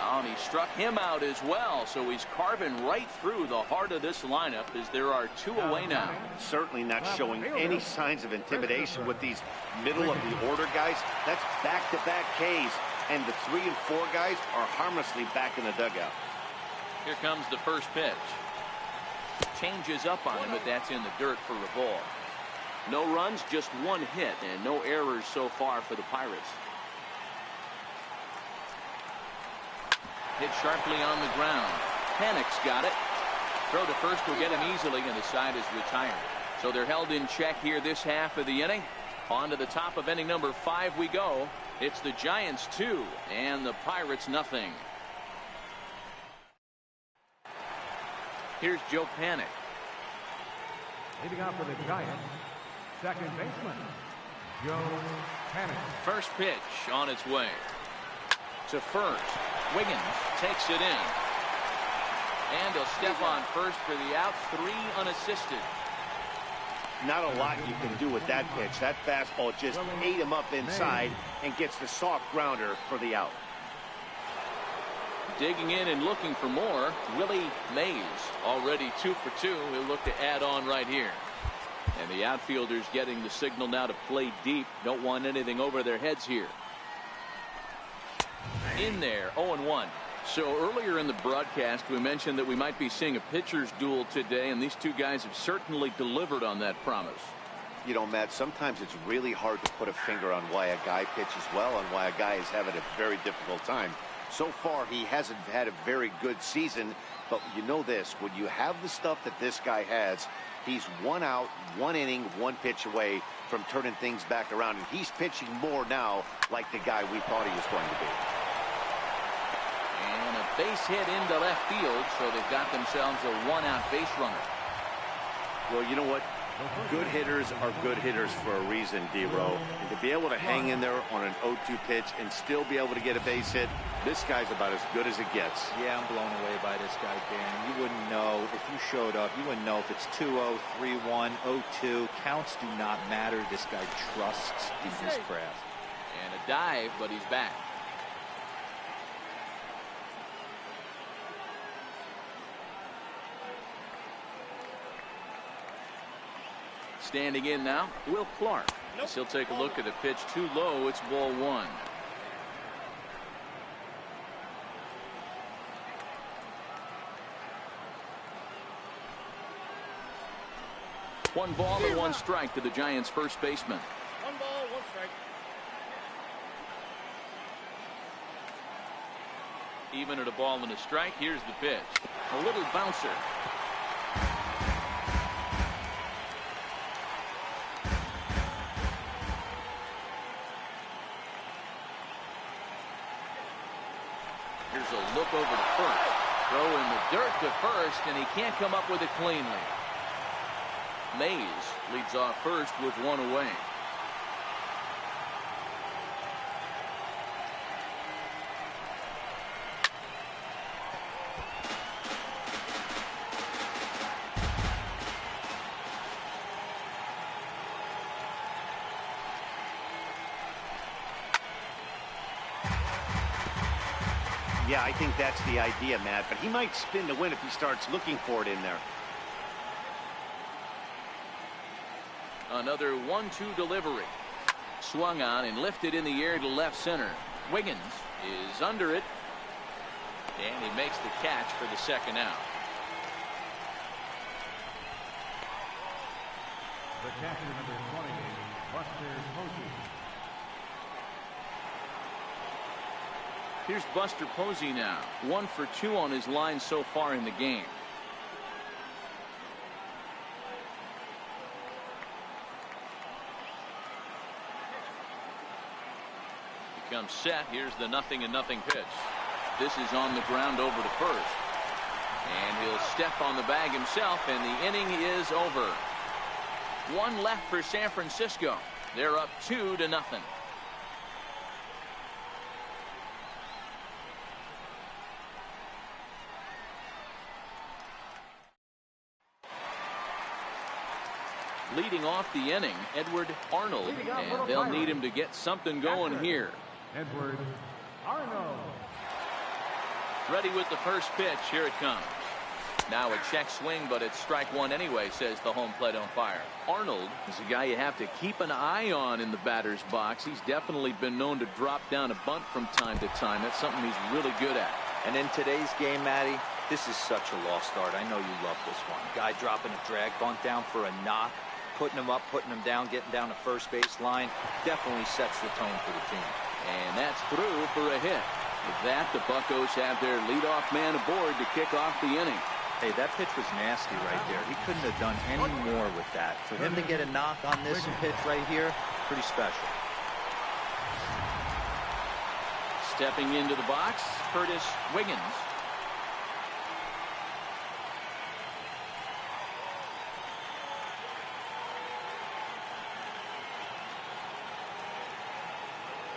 And he struck him out as well, so he's carving right through the heart of this lineup as there are 2 away now. Certainly not showing any signs of intimidation with these middle of the order guys. That's back-to-back Ks, and the 3 and 4 guys are harmlessly back in the dugout. Here comes the first pitch. Changes up on him, but that's in the dirt for a ball. No runs, just 1 hit, and no errors so far for the Pirates. Hit sharply on the ground. Panic's got it. Throw to first will get him easily, and the side is retired. So they're held in check here this half of the inning. On to the top of inning number 5 we go. It's the Giants 2 and the Pirates nothing. Here's Joe Panik. Leading off for the Giants, second baseman, Joe Panik. First pitch on its way. To first. Wiggins takes it in. And he'll step on first for the out, 3 unassisted. Not a lot you can do with that pitch. That fastball just ate him up inside and gets the soft grounder for the out. Digging in and looking for more, Willie Mays, already 2 for 2. He'll look to add on right here. And the outfielders getting the signal now to play deep. Don't want anything over their heads here. In there, 0-1. So earlier in the broadcast, we mentioned that we might be seeing a pitcher's duel today, and these 2 guys have certainly delivered on that promise. You know, Matt, sometimes it's really hard to put a finger on why a guy pitches well and why a guy is having a very difficult time. So far, he hasn't had a very good season, but you know this, when you have the stuff that this guy has, he's 1 out, 1 inning, 1 pitch away from turning things back around. And he's pitching more now like the guy we thought he was going to be. And a base hit into left field, so they've got themselves a one-out base runner. Well, you know what? Good hitters are good hitters for a reason, D-Row. And to be able to hang in there on an 0-2 pitch and still be able to get a base hit, this guy's about as good as it gets. Yeah, I'm blown away by this guy, Dan. You wouldn't know if you showed up. You wouldn't know if it's 2-0, 3-1, 0-2. Counts do not matter. This guy trusts in his craft. And a dive, but he's back. Standing in now, Will Clark. He'll take a look at the pitch too low. It's ball one. One ball and one strike to the Giants' first baseman. 1 ball, 1 strike. Even at a ball and a strike, here's the pitch. A little bouncer. Here's a look over to first. Throw in the dirt to first, and he can't come up with it cleanly. Mays leads off first with one away. Yeah, I think that's the idea, Matt, but he might spin to win if he starts looking for it in there. Another 1-2 delivery. Swung on and lifted in the air to left center. Wiggins is under it, and he makes the catch for the second out. The catcher, number 28, Buster Posey. Here's Buster Posey now. 1 for 2 on his line so far in the game. He comes set. Here's the 0-0 pitch. This is on the ground over to first. And he'll step on the bag himself, and the inning is over. 1 left for San Francisco. They're up 2-0. Leading off the inning, Edward Arnold, and they'll need him to get something going here. Edward Arnold. Ready with the first pitch. Here it comes. Now a check swing, but it's strike one anyway, says the home plate umpire. Arnold is a guy you have to keep an eye on in the batter's box. He's definitely been known to drop down a bunt from time to time. That's something he's really good at. And in today's game, Matty, this is such a lost art. I know you love this one. Guy dropping a drag bunt down for a knock, putting him up, putting him down, getting down to first base line, definitely sets the tone for the team. And that's through for a hit. With that, the Buccos have their leadoff man aboard to kick off the inning. Hey, that pitch was nasty right there. He couldn't have done any more with that. For him to get a knock on this pitch right here, pretty special. Stepping into the box, Curtis Wiggins.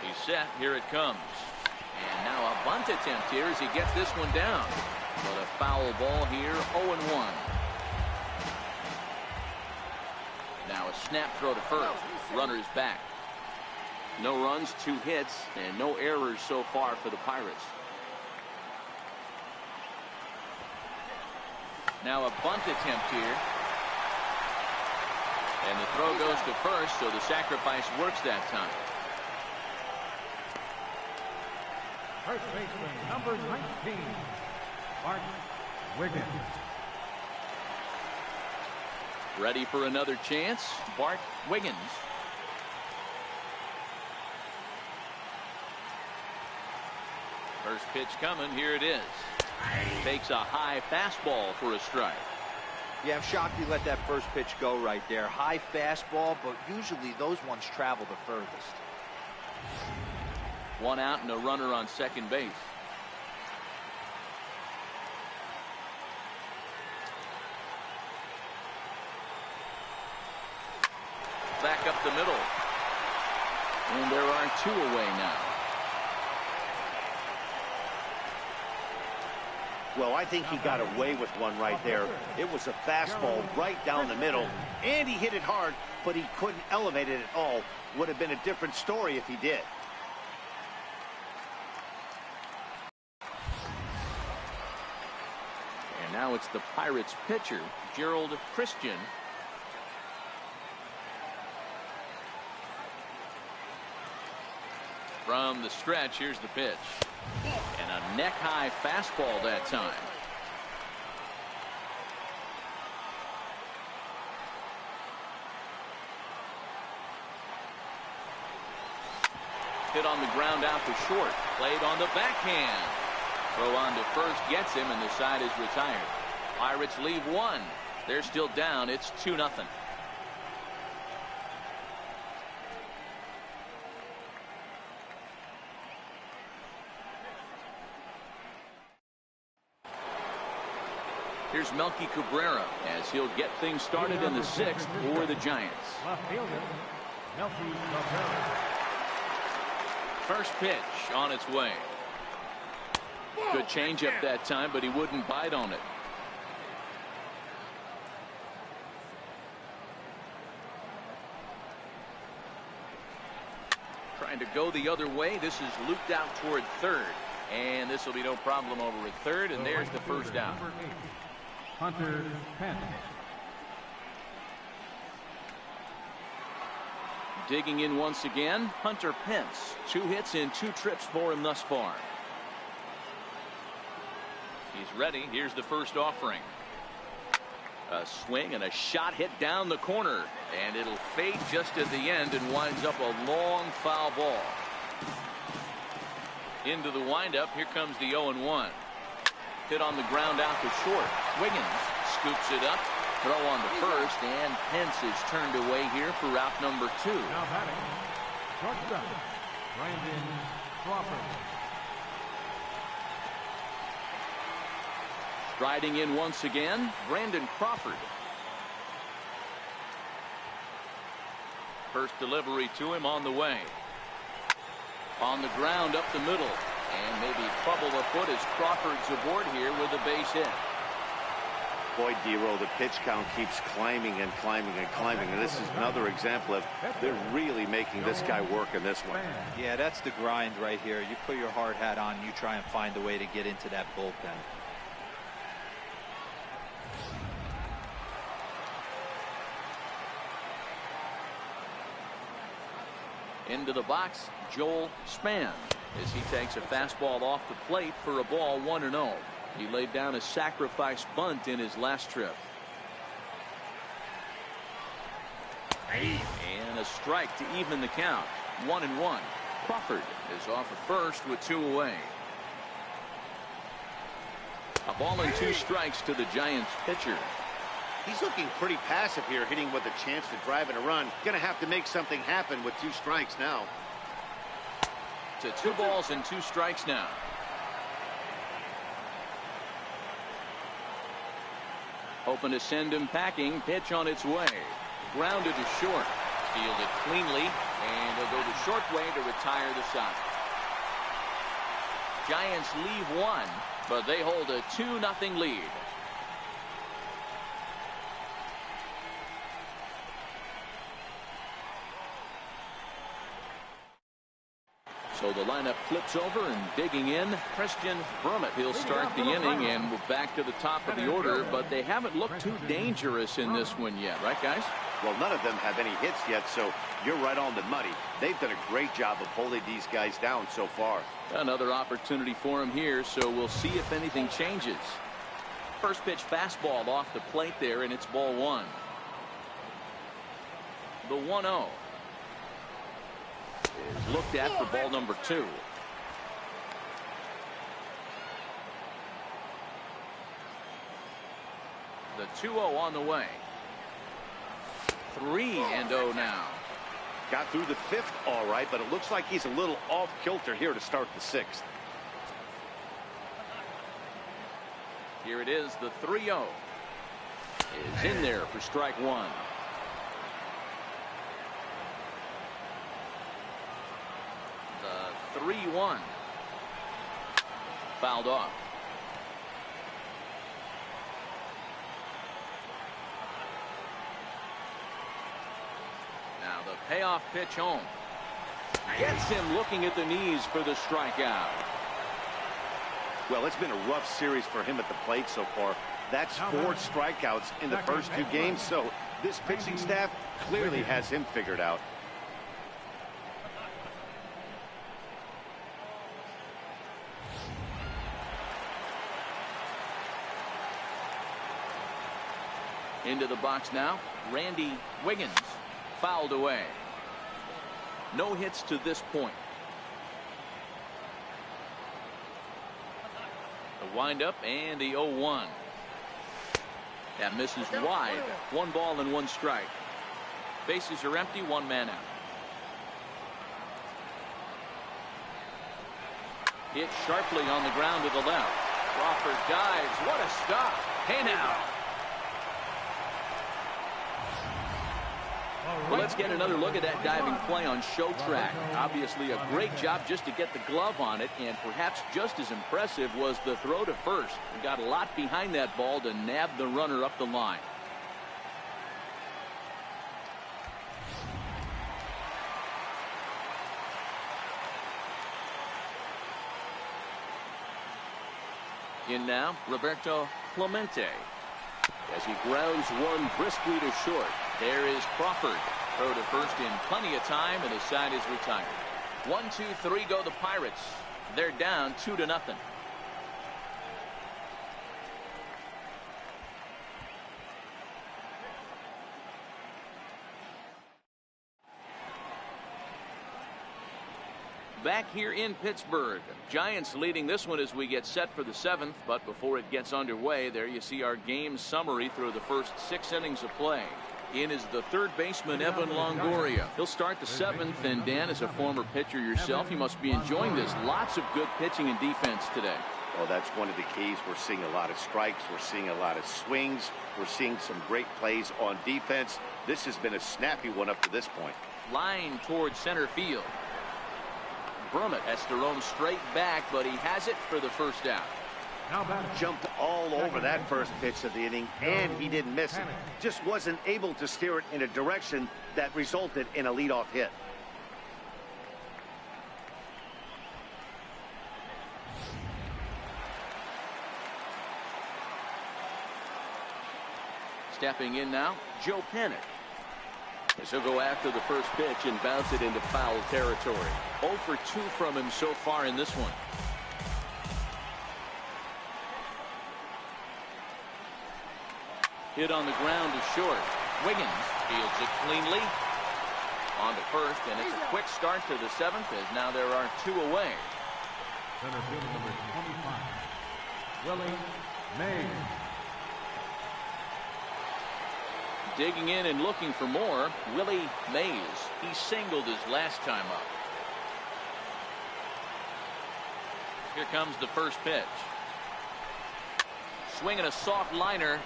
He's set. Here it comes. And now a bunt attempt here as he gets this one down. But a foul ball here, 0-1. Now a snap throw to first. Runner's back. No runs, 2 hits, and no errors so far for the Pirates. Now a bunt attempt here. And the throw goes to first, so the sacrifice works that time. First baseman, number 19, Bart Wiggins. Ready for another chance, Bart Wiggins. First pitch coming, here it is. Takes a high fastball for a strike. Yeah, I'm shocked he let that first pitch go right there. High fastball, but usually those ones travel the furthest. One out and a runner on second base. Back up the middle. And there are two away now. Well, I think he got away with one right there. It was a fastball right down the middle, and he hit it hard, but he couldn't elevate it at all. Would have been a different story if he did. And now it's the Pirates pitcher, Gerald Christian. From the stretch, here's the pitch. And a neck-high fastball that time. Hit on the ground out to short. Played on the backhand. Throw on to first gets him, and the side is retired. Pirates leave one. They're still down. It's 2-0. Here's Melky Cabrera as he'll get things started in the 6th for the Giants. Left fielder, Melky Cabrera. First pitch on its way. Good changeup that time, but he wouldn't bite on it. Trying to go the other way. This is looped out toward third. And this will be no problem over at third. And there's the first out. Hunter Pence. Digging in once again, Hunter Pence. 2 hits in 2 trips for him thus far. He's ready. Here's the first offering. A swing and a shot hit down the corner. And it'll fade just at the end and winds up a long foul ball. Into the windup. Here comes the 0-1. Hit on the ground out to short. Wiggins scoops it up. Throw on the first, and Pence is turned away here for route number 2. Now batting, shortstop, Brandon Crawford. Striding in once again, Brandon Crawford. First delivery to him on the way. On the ground up the middle. And maybe trouble afoot as Crawford's aboard here with a base hit. Boy, Dero, the pitch count keeps climbing and climbing and climbing. And this is another example of they're really making this guy work in this one. Yeah, that's the grind right here. You put your hard hat on, you try and find a way to get into that bullpen. Into the box, Joel Span, as he takes a fastball off the plate for a ball 1-0. He laid down a sacrifice bunt in his last trip. And a strike to even the count. 1-1. Crawford is off at first with 2 away. A ball and 2 strikes to the Giants pitcher. He's looking pretty passive here, hitting with a chance to drive in a run. Gonna have to make something happen with 2 strikes now. To 2 balls and 2 strikes now. Hoping to send him packing. Pitch on its way. Grounded to short. Fielded cleanly. And he'll go the short way to retire the side. Giants leave 1, but they hold a 2-0 lead. So the lineup flips over, and digging in, Christian Brummett. He'll start the inning, and we're back to the top of the order, but they haven't looked too dangerous in this one yet, right, guys? Well, none of them have any hits yet, so you're right on the money. They've done a great job of holding these guys down so far. Another opportunity for him here, so we'll see if anything changes. First pitch fastball off the plate there, and it's ball 1. The 1-0. Is looked at for ball number 2. The 2-0 on the way. 3-0 now. Got through the 5th all right, but it looks like he's a little off kilter here to start the 6th. Here it is, the 3-0 is in there for strike one. The 3-1 fouled off. Now the payoff pitch home gets him looking at the knees for the strikeout. Well, it's been a rough series for him at the plate so far. That's 4 strikeouts in the first 2 games, so this pitching staff clearly has him figured out. Into the box now, Randy Wiggins, fouled away. No hits to this point. The windup and the 0-1. That misses wide. 1 ball and 1 strike. Bases are empty, 1 man out. Hit sharply on the ground to the left. Crawford dives. What a stop. Hey now. Well, let's get another look at that diving play on show track. Obviously a great job just to get the glove on it, and perhaps just as impressive was the throw to first. He got a lot behind that ball to nab the runner up the line. In now, Roberto Clemente, as he grounds one briskly to short. There is Crawford. Throw to first in plenty of time, and his side is retired. 1, 2, 3 go the Pirates. They're down 2-0. Back here in Pittsburgh, Giants leading this one as we get set for the 7th. But before it gets underway, there you see our game summary through the first 6 innings of play. In is the 3rd baseman, Evan Longoria. He'll start the 7th, and Dan, as a former pitcher yourself, you must be enjoying this. Lots of good pitching and defense today. Well, that's one of the keys. We're seeing a lot of strikes. We're seeing a lot of swings. We're seeing some great plays on defense. This has been a snappy one up to this point. Line towards center field. Brummett has to roam straight back, but he has it for the first out. Jumped all over that first pitch of the inning, and he didn't miss it. Just wasn't able to steer it in a direction that resulted in a leadoff hit. Stepping in now, Joe Pennick. As he'll go after the first pitch and bounce it into foul territory. 0 for 2 from him so far in this one. Hit on the ground to short. Wiggins fields it cleanly. On to first, and it's a quick start to the 7th, as now there are 2 away. Center field number 25, Willie Mays. Digging in and looking for more, Willie Mays. He singled his last time up. Here comes the first pitch. Swinging a soft liner,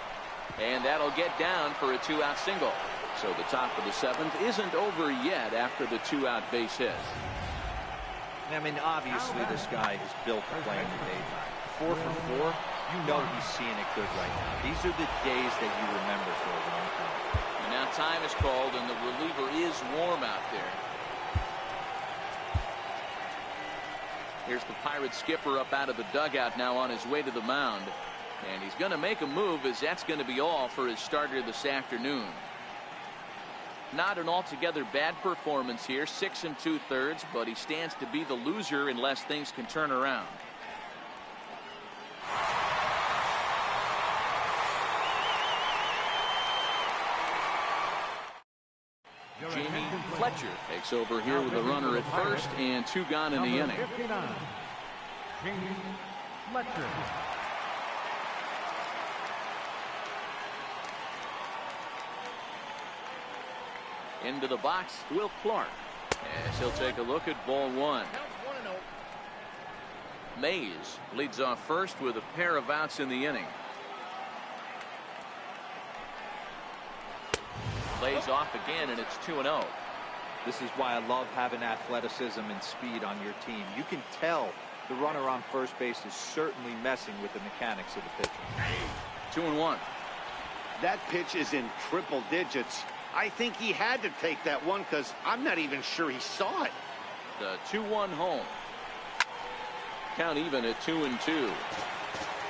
and that'll get down for a 2-out single. So the top of the 7th isn't over yet after the 2-out base hit. I mean, obviously this guy is built to play in the daytime. 4 for 4. You know he's seeing it good right now. These are the days that you remember for a long time. And now time is called, and the reliever is warm out there. Here's the Pirates skipper up out of the dugout now on his way to the mound. And he's going to make a move, as that's going to be all for his starter this afternoon. Not an altogether bad performance here, 6 2/3, but he stands to be the loser unless things can turn around. Jamie Fletcher takes over here with a runner at first and 2 gone in the inning. 59, Jamie Fletcher. Into the box, Will Clark. As he'll take a look at ball one. Mays leads off first with a pair of outs in the inning. Plays off again, and it's 2-0. This is why I love having athleticism and speed on your team. You can tell the runner on first base is certainly messing with the mechanics of the pitcher. 2-1. That pitch is in triple digits. I think he had to take that one because I'm not even sure he saw it. The 2-1 home. Count even at 2-2.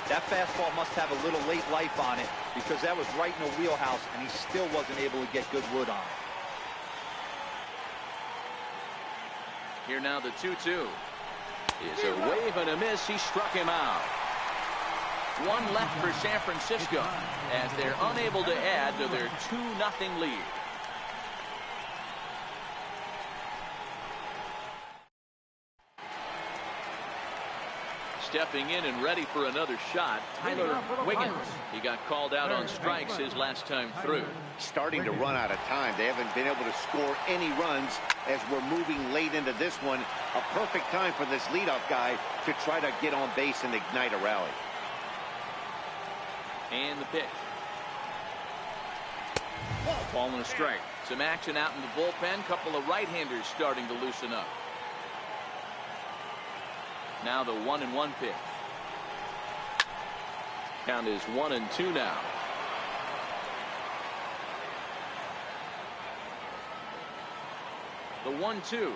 That fastball must have a little late life on it because that was right in the wheelhouse and he still wasn't able to get good wood on it. Here now the 2-2. Is a wave and a miss. He struck him out. One left for San Francisco as they're unable to add to their 2-0 lead. Stepping in and ready for another shot, Tyler Wiggins. He got called out on strikes his last time through. Starting to run out of time. They haven't been able to score any runs as we're moving late into this one. A perfect time for this leadoff guy to try to get on base and ignite a rally. And the pitch. Ball and a strike. Some action out in the bullpen. Couple of right-handers starting to loosen up. Now the 1-1 pitch. Count is 1-2 now. The 1-2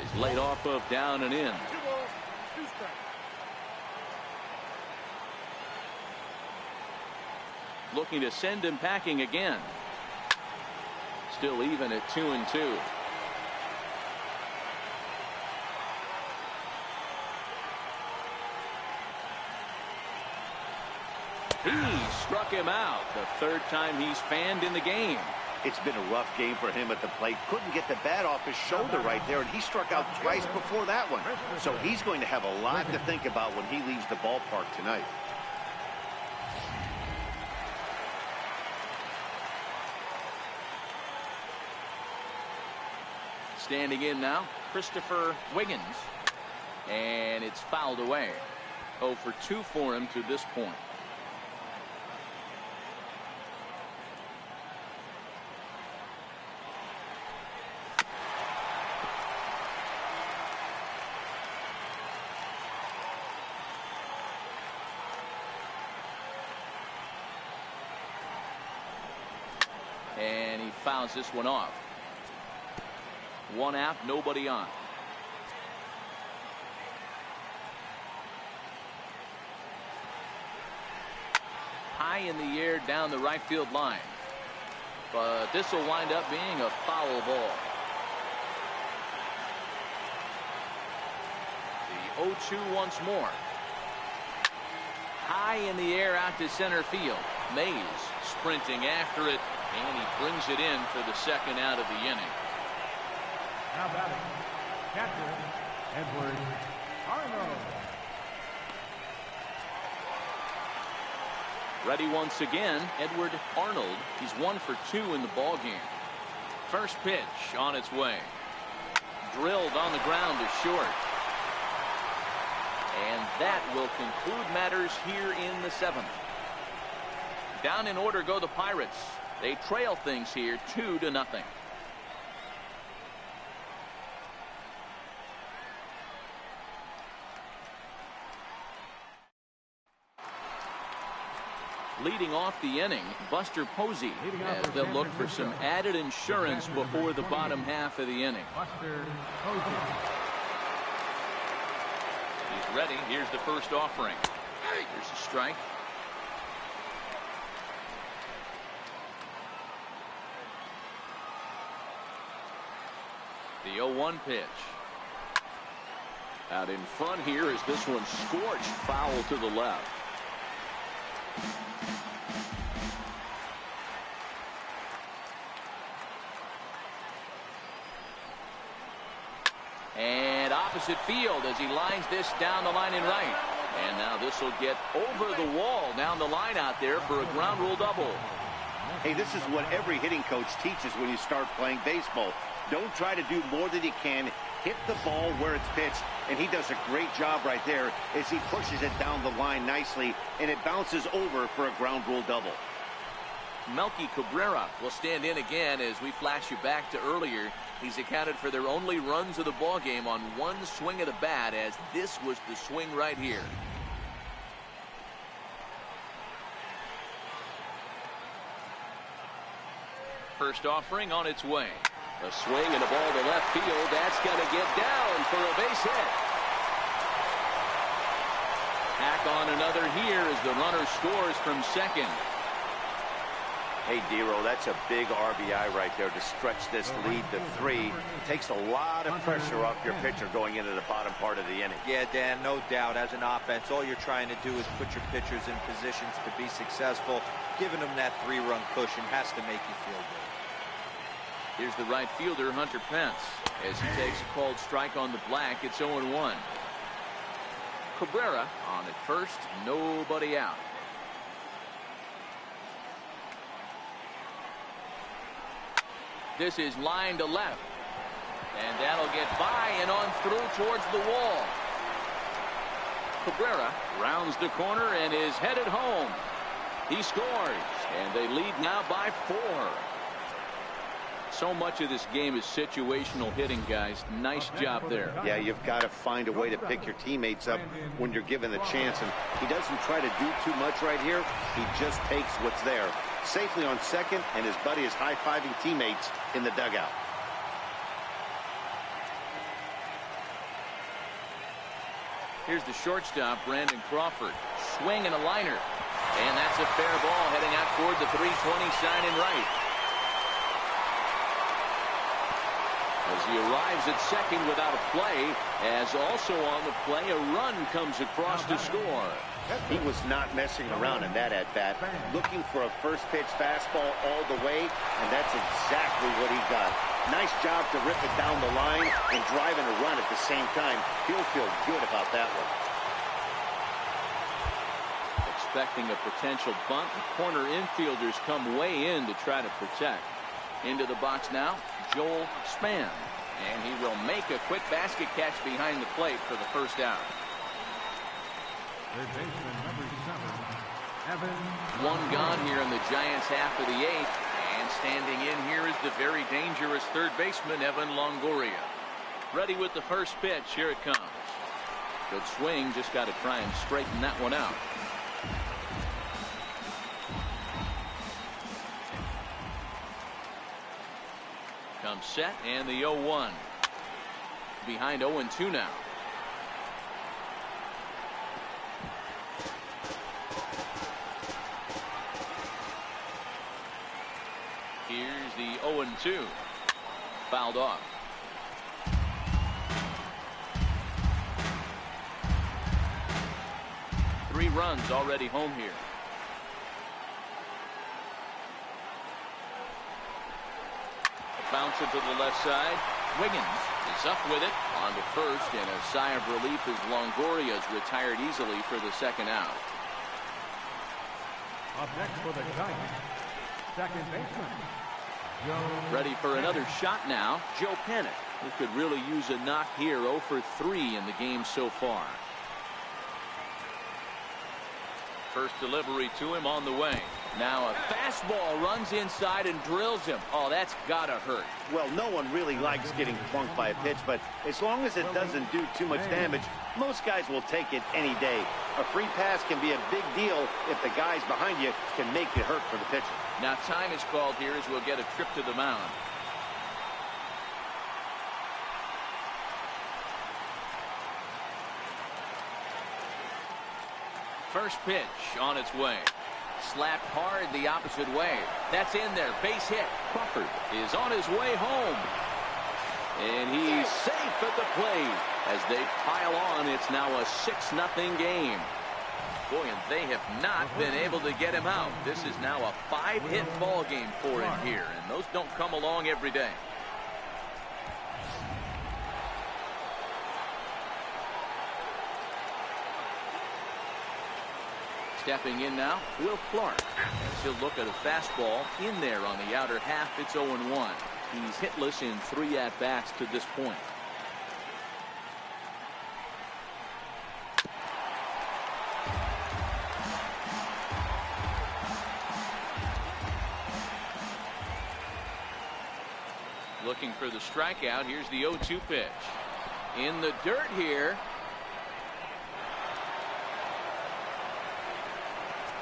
is laid off of down and in. Looking to send him packing again. Still even at 2-2. He struck him out. The third time he's fanned in the game. It's been a rough game for him at the plate. Couldn't get the bat off his shoulder right there, and he struck out twice before that one. So he's going to have a lot to think about when he leaves the ballpark tonight. Standing in now, Christopher Wiggins. And it's fouled away. 0 for 2 for him to this point. And he fouls this one off. One out, nobody on. High in the air down the right field line. But this will wind up being a foul ball. The 0-2 once more. High in the air out to center field. Mays sprinting after it, and he brings it in for the second out of the inning. Now batting, catcher, Edward Arnold. Ready once again, Edward Arnold. He's 1 for 2 in the ball game. First pitch on its way. Drilled on the ground to short. And that will conclude matters here in the 7th. Down in order go the Pirates. They trail things here 2-0. Leading off the inning, Buster Posey, as they'll look for some added insurance before the bottom half of the inning. Buster Posey. He's ready. Here's the first offering. Here's a strike. The 0-1 pitch. Out in front here is this one scorched foul to the left. And opposite field as he lines this down the line in right. And now this will get over the wall down the line out there for a ground rule double. Hey, this is what every hitting coach teaches when you start playing baseball. Don't try to do more than you can. Hit the ball where it's pitched, and he does a great job right there as he pushes it down the line nicely, and it bounces over for a ground rule double. Melky Cabrera will stand in again as we flash you back to earlier. He's accounted for their only runs of the ball game on one swing of the bat, as this was the swing right here. First offering on its way. A swing and a ball to left field. That's going to get down for a base hit. Tack on another here as the runner scores from second. Hey, Dero, that's a big RBI right there to stretch this lead to 3. Takes a lot of pressure off your pitcher going into the bottom part of the inning. Yeah, Dan, no doubt. As an offense, all you're trying to do is put your pitchers in positions to be successful. Giving them that 3-run cushion has to make you feel good. Here's the right fielder, Hunter Pence. As he takes a called strike on the black, it's 0-1. Cabrera on at first, nobody out. This is line to left. And that'll get by and on through towards the wall. Cabrera rounds the corner and is headed home. He scores, and they lead now by 4. So much of this game is situational hitting, guys. Nice job there. Yeah, you've got to find a way to pick your teammates up when you're given the chance. And he doesn't try to do too much right here. He just takes what's there. Safely on second, and his buddy is high-fiving teammates in the dugout. Here's the shortstop, Brandon Crawford. Swing and a liner. And that's a fair ball heading out toward the 320 sign in right. As he arrives at second without a play, as also on the play, a run comes across to score. He was not messing around in that at-bat, looking for a first-pitch fastball all the way, and that's exactly what he got. Nice job to rip it down the line and drive in a run at the same time. He'll feel good about that one. Expecting a potential bunt, the corner infielders come way in to try to protect. Into the box now, Joel Span, and he will make a quick basket catch behind the plate for the first out. Third baseman number 7, Evan. One gone here in the Giants' half of the 8th, and standing in here is the very dangerous third baseman Evan Longoria. Ready with the first pitch. Here it comes. Good swing, just got to try and straighten that one out. Comes set, and the 0-1. Behind 0-2 now. Here's the 0-2. Fouled off. Three runs already home here. Bounce it to the left side. Wiggins is up with it on to first, and a sigh of relief as Longoria is retired easily for the second out. Up next for the Giants, second baseman, Joe. Ready for another shot now, Joe Panic, who could really use a knock here. 0 for 3 in the game so far. First delivery to him on the way. Now a fastball runs inside and drills him. Oh, that's gotta hurt. Well, no one really likes getting plunked by a pitch, but as long as it doesn't do too much damage, most guys will take it any day. A free pass can be a big deal if the guys behind you can make it hurt for the pitcher. Now time is called here as we'll get a trip to the mound. First pitch on its way. Slapped hard the opposite way. That's in there. Base hit. Crawford is on his way home. And he's safe at the plate. As they pile on, it's now a 6-0 game. Boy, and they have not been able to get him out. This is now a 5-hit ball game for him here. And those don't come along every day. Stepping in now, Will Clark. As he'll look at a fastball in there on the outer half. It's 0-1. He's hitless in 3 at-bats to this point. Looking for the strikeout. Here's the 0-2 pitch. In the dirt here.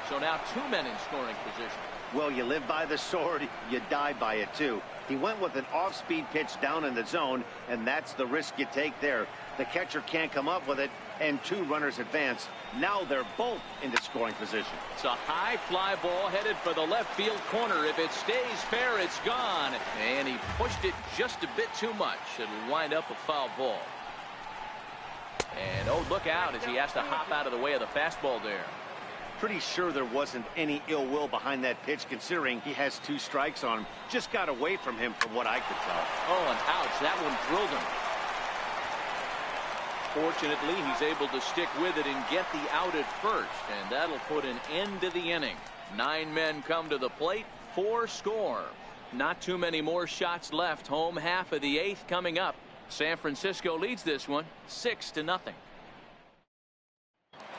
So now 2 men in scoring position. Well, you live by the sword, you die by it too. He went with an off-speed pitch down in the zone, and that's the risk you take there. The catcher can't come up with it, and 2 runners advance. Now they're both into scoring position. It's a high fly ball headed for the left field corner. If it stays fair, it's gone. And he pushed it just a bit too much. It'll wind up a foul ball. And oh, look out as he has to hop out of the way of the fastball there. Pretty sure there wasn't any ill will behind that pitch, considering he has 2 strikes on him. Just got away from him from what I could tell. Oh, and ouch, that one drilled him. Fortunately, he's able to stick with it and get the out at first, and that'll put an end to the inning. 9 men come to the plate, 4 score. Not too many more shots left. Home half of the 8th coming up. San Francisco leads this one 6-0.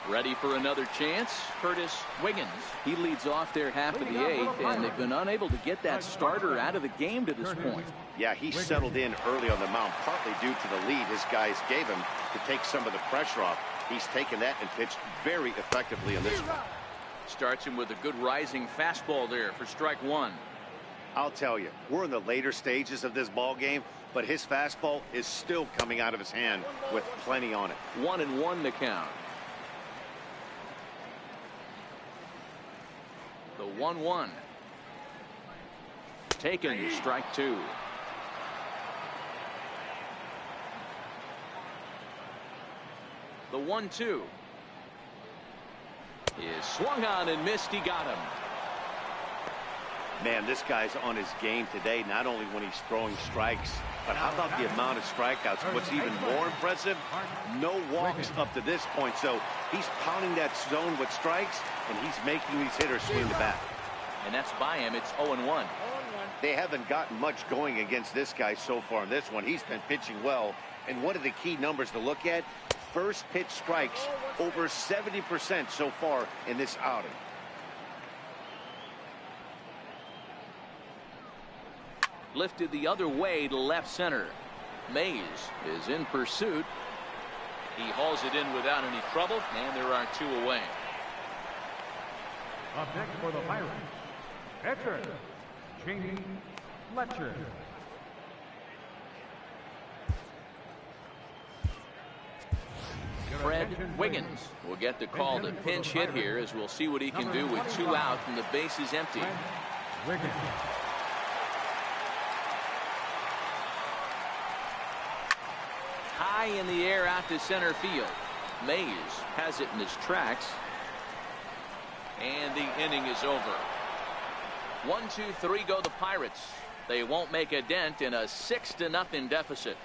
Ready for another chance, Curtis Wiggins. He leads off their half of the 8th, and they've been unable to get that starter out of the game to this point. Yeah, he settled in early on the mound, partly due to the lead his guys gave him to take some of the pressure off. He's taken that and pitched very effectively in this one. Starts him with a good rising fastball there for strike 1. I'll tell you, we're in the later stages of this ball game, but his fastball is still coming out of his hand with plenty on it. 1-1 to count. The 1-1. Taken, strike 2. The 1-2 is swung on and missed. He got him. Man, this guy's on his game today, not only when he's throwing strikes, but how about the amount of strikeouts? What's even more impressive, no walks up to this point. So he's pounding that zone with strikes, and he's making these hitters swing the bat. And that's by him. It's 0-1. They haven't gotten much going against this guy so far in this one. He's been pitching well. And one of the key numbers to look at, first pitch strikes, over 70% so far in this outing. Lifted the other way to left center. Mays is in pursuit. He hauls it in without any trouble, and there are 2 away. Up next for the Pirates, pitcher Jamie Fletcher. Fred Wiggins will get the call to pinch hit here, as we'll see what he can do with 2 out and the base is empty. Wiggins. High in the air out to center field. Mays has it in his tracks. And the inning is over. 1, 2, 3 go the Pirates. They won't make a dent in a 6-0 deficit.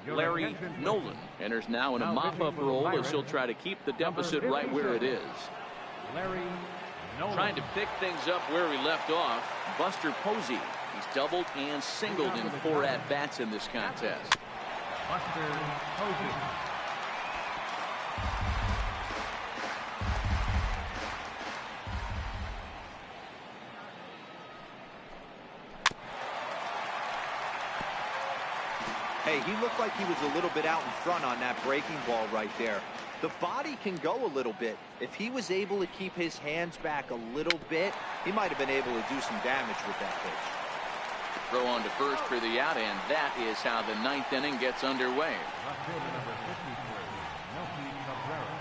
Larry Nolan enters now in a mop-up role as he'll try to keep the deficit right where it is. Larry Nolan. Trying to pick things up where he left off, Buster Posey. He's doubled and singled in 4 at-bats in this contest. Buster Posey. Hey, he looked like he was a little bit out in front on that breaking ball right there. The body can go a little bit. If he was able to keep his hands back a little bit, he might have been able to do some damage with that pitch. Throw on to first for the out, and that is how the 9th inning gets underway. Left fielder number 53, Melky Cabrera.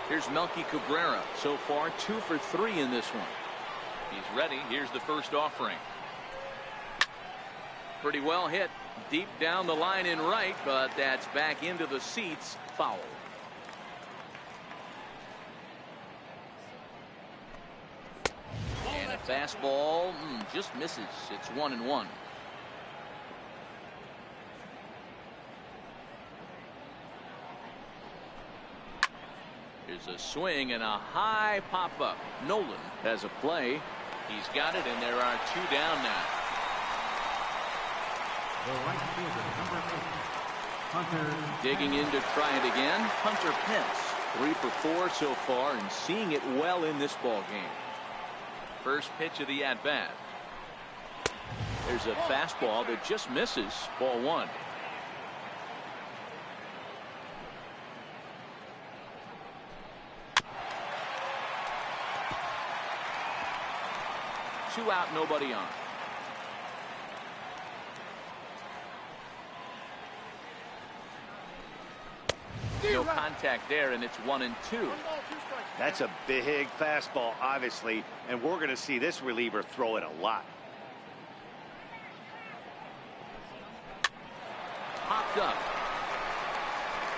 Here's Melky Cabrera. So far, 2 for 3 in this one. He's ready. Here's the first offering. Pretty well hit deep down the line in right, but that's back into the seats. Foul. And a fastball just misses. It's 1-1. Here's a swing and a high pop up. Nolan has a play. He's got it, and there are 2 down now. The right fielder, number 8, Hunter. Digging in to try it again. Hunter Pence, 3 for 4 so far, and seeing it well in this ball game. First pitch of the at bat. There's a fastball that just misses. Ball 1. Two out, nobody on. No contact there, and it's 1-2. That's a big fastball, obviously, and we're going to see this reliever throw it a lot. Popped up.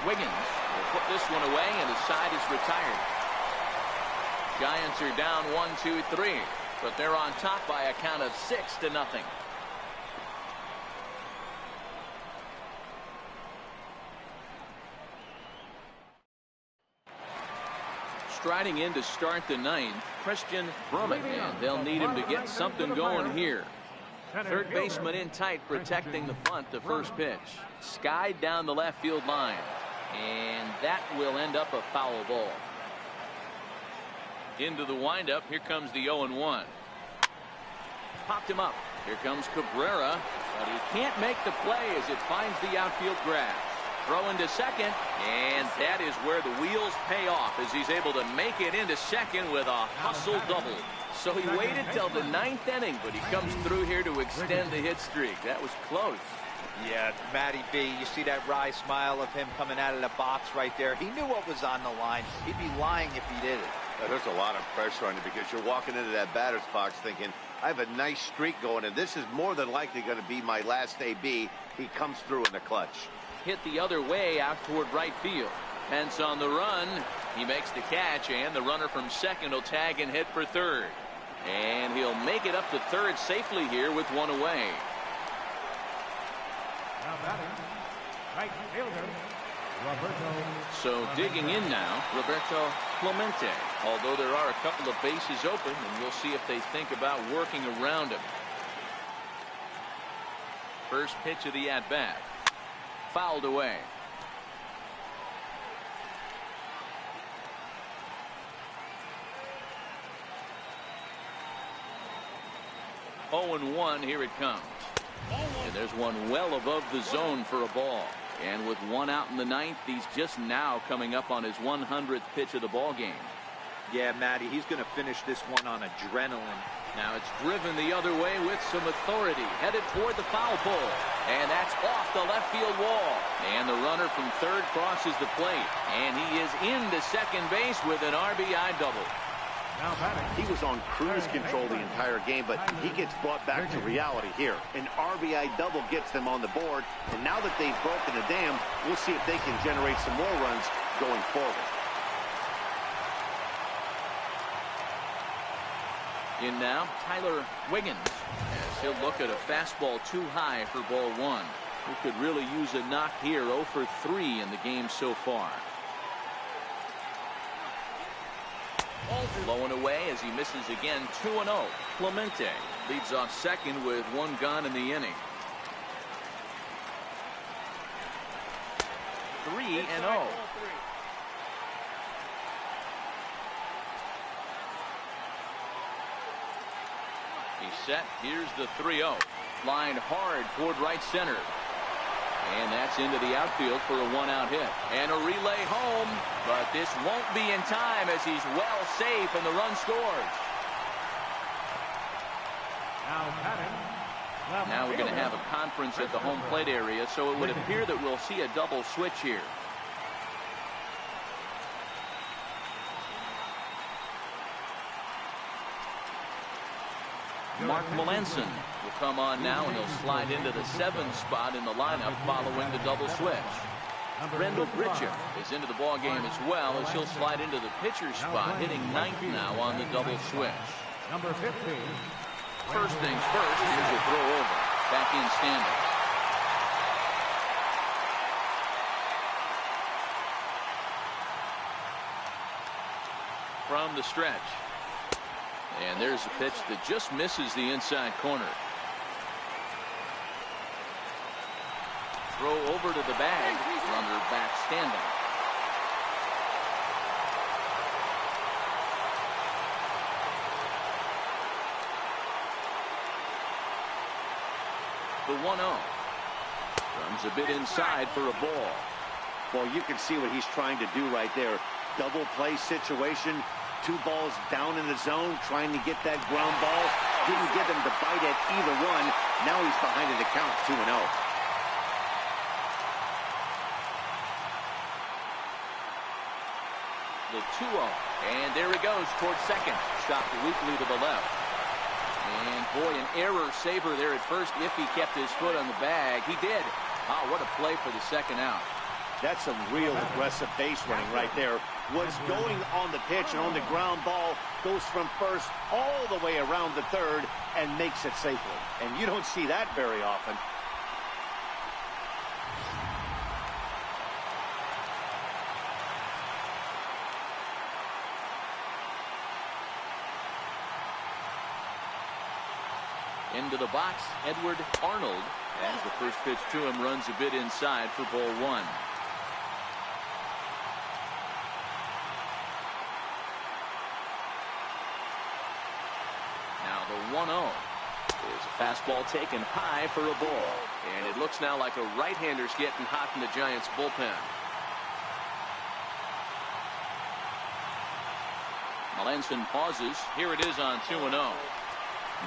Wiggins will put this one away, and his side is retired. Giants are down 1-2-3. But they're on top by a count of 6-0. Striding in to start the 9th, Christian Brummett, and they'll need him to get something going here. Third baseman in tight, protecting the bunt. The first pitch skied down the left field line, and that will end up a foul ball. Into the windup. Here comes the 0-1. Popped him up. Here comes Cabrera, but he can't make the play as it finds the outfield grass. Throw into second, and that is where the wheels pay off as he's able to make it into second with a hustle double. So he waited till the 9th inning, but he comes through here to extend the hit streak. That was close. Yeah, Matty B, you see that wry smile of him coming out of the box right there. He knew what was on the line. He'd be lying if he did it. There's a lot of pressure on you because you're walking into that batter's box thinking, I have a nice streak going, and this is more than likely going to be my last AB. He comes through in the clutch. Hit the other way out toward right field. Pence on the run. He makes the catch, and the runner from second will tag and hit for third. And he'll make it up to third safely here with 1 away. Now batting, right fielder, Roberto. So digging in now, Roberto Clemente. Although there are a couple of bases open, and we'll see if they think about working around him. First pitch of the at-bat. Fouled away. Oh, 0-1, here it comes. And there's one well above the zone for a ball. And with 1 out in the 9th, he's just now coming up on his 100th pitch of the ball game. Yeah, Matty, he's going to finish this one on adrenaline. Now it's driven the other way with some authority, headed toward the foul pole, and that's off the left field wall. And the runner from third crosses the plate, and he is into second base with an RBI double. Now batting. He was on cruise control the entire game, but he gets brought back to reality here. An RBI double gets them on the board, and now that they've broken the dam, we'll see if they can generate some more runs going forward. In now, Tyler Wiggins, as he'll look at a fastball too high for ball 1. Who could really use a knock here. 0 for 3 in the game so far. Low and away as he misses again. 2-0. Clemente leads off second with 1 gone in the inning. 3-0. He's set. Here's the 3-0. Lined hard toward right center. And that's into the outfield for a 1-out hit. And a relay home. But this won't be in time as he's well safe and the run scores. Now batting. Now we're going to have a conference at the home plate area, so it would appear that we'll see a double switch here. Mark Melanson will come on now, and he'll slide into the 7th spot in the lineup following the double switch. Randall Grichuk is into the ball game as well, as he'll slide into the pitcher spot, hitting 9th now on the double switch. Number 15. First things first, here's a throw over. Back in standing. From the stretch. And there's a pitch that just misses the inside corner. Throw over to the bag. Runner back standing. The 1-0. Runs a bit inside for a ball. Well, you can see what he's trying to do right there. Double play situation. 2 balls down in the zone, trying to get that ground ball. Didn't get him to bite at either one. Now he's behind in the count, 2-0. The 2-0, and there he goes towards second. Chopped weakly to the left. And boy, an error saver there at first if he kept his foot on the bag. He did. Oh, what a play for the second out. That's some real aggressive base running right there. Was going on the pitch and on the ground ball, goes from first all the way around the third and makes it safely. And you don't see that very often. Into the box, Edward Arnold, as the first pitch to him runs a bit inside for ball 1. Now the 1-0 is a fastball taken high for a ball. And it looks now like a right-hander's getting hot in the Giants bullpen. Melanson pauses. Here it is on 2-0.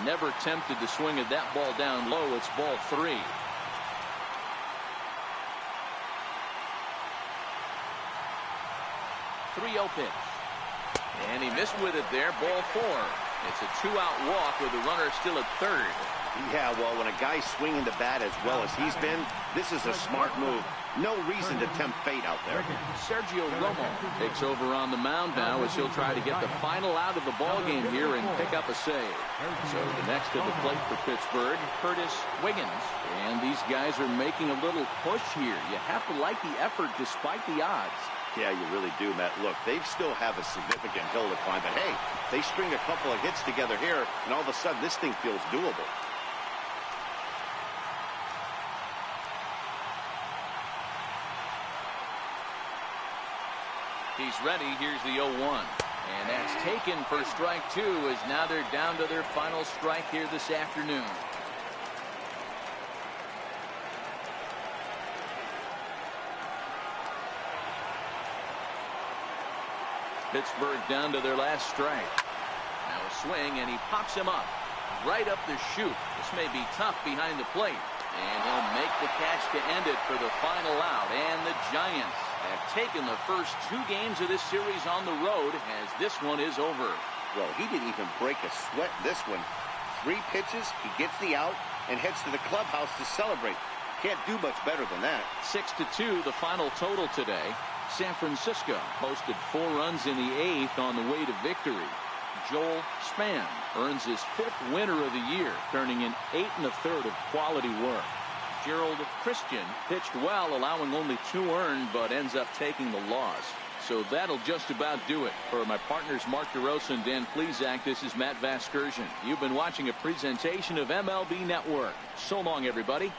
Never tempted to swing at that ball down low. It's ball 3. .3-0 pitch. And he missed with it there. Ball 4. It's a 2-out walk with the runner still at third. Yeah, well, when a guy's swinging the bat as well as he's been, this is a smart move. No reason to tempt fate out there. Sergio Romo takes over on the mound now, as he'll try to get the final out of the ball game here and pick up a save. So the next to the plate for Pittsburgh, Curtis Wiggins. And these guys are making a little push here. You have to like the effort despite the odds. Yeah, you really do, Matt. Look, they still have a significant hill to climb, but hey, they string a couple of hits together here, and all of a sudden this thing feels doable. He's ready. Here's the 0-1. And that's taken for strike 2, as now they're down to their final strike here this afternoon. Pittsburgh down to their last strike. Now a swing, and he pops him up right up the chute. This may be tough behind the plate. And he'll make the catch to end it for the final out. And the Giants have taken the first 2 games of this series on the road, as this one is over. Well, he didn't even break a sweat in this one. 3 pitches, he gets the out and heads to the clubhouse to celebrate. Can't do much better than that. 6-2 the final total today. San Francisco posted 4 runs in the 8th on the way to victory. Joel Span earns his 5th winner of the year, turning in 8 1/3 of quality work. Gerald Christian pitched well, allowing only 2 earned, but ends up taking the loss. So that'll just about do it. For my partners Mark DeRosa and Dan Plesac, this is Matt Vasgersian. You've been watching a presentation of MLB Network. So long, everybody.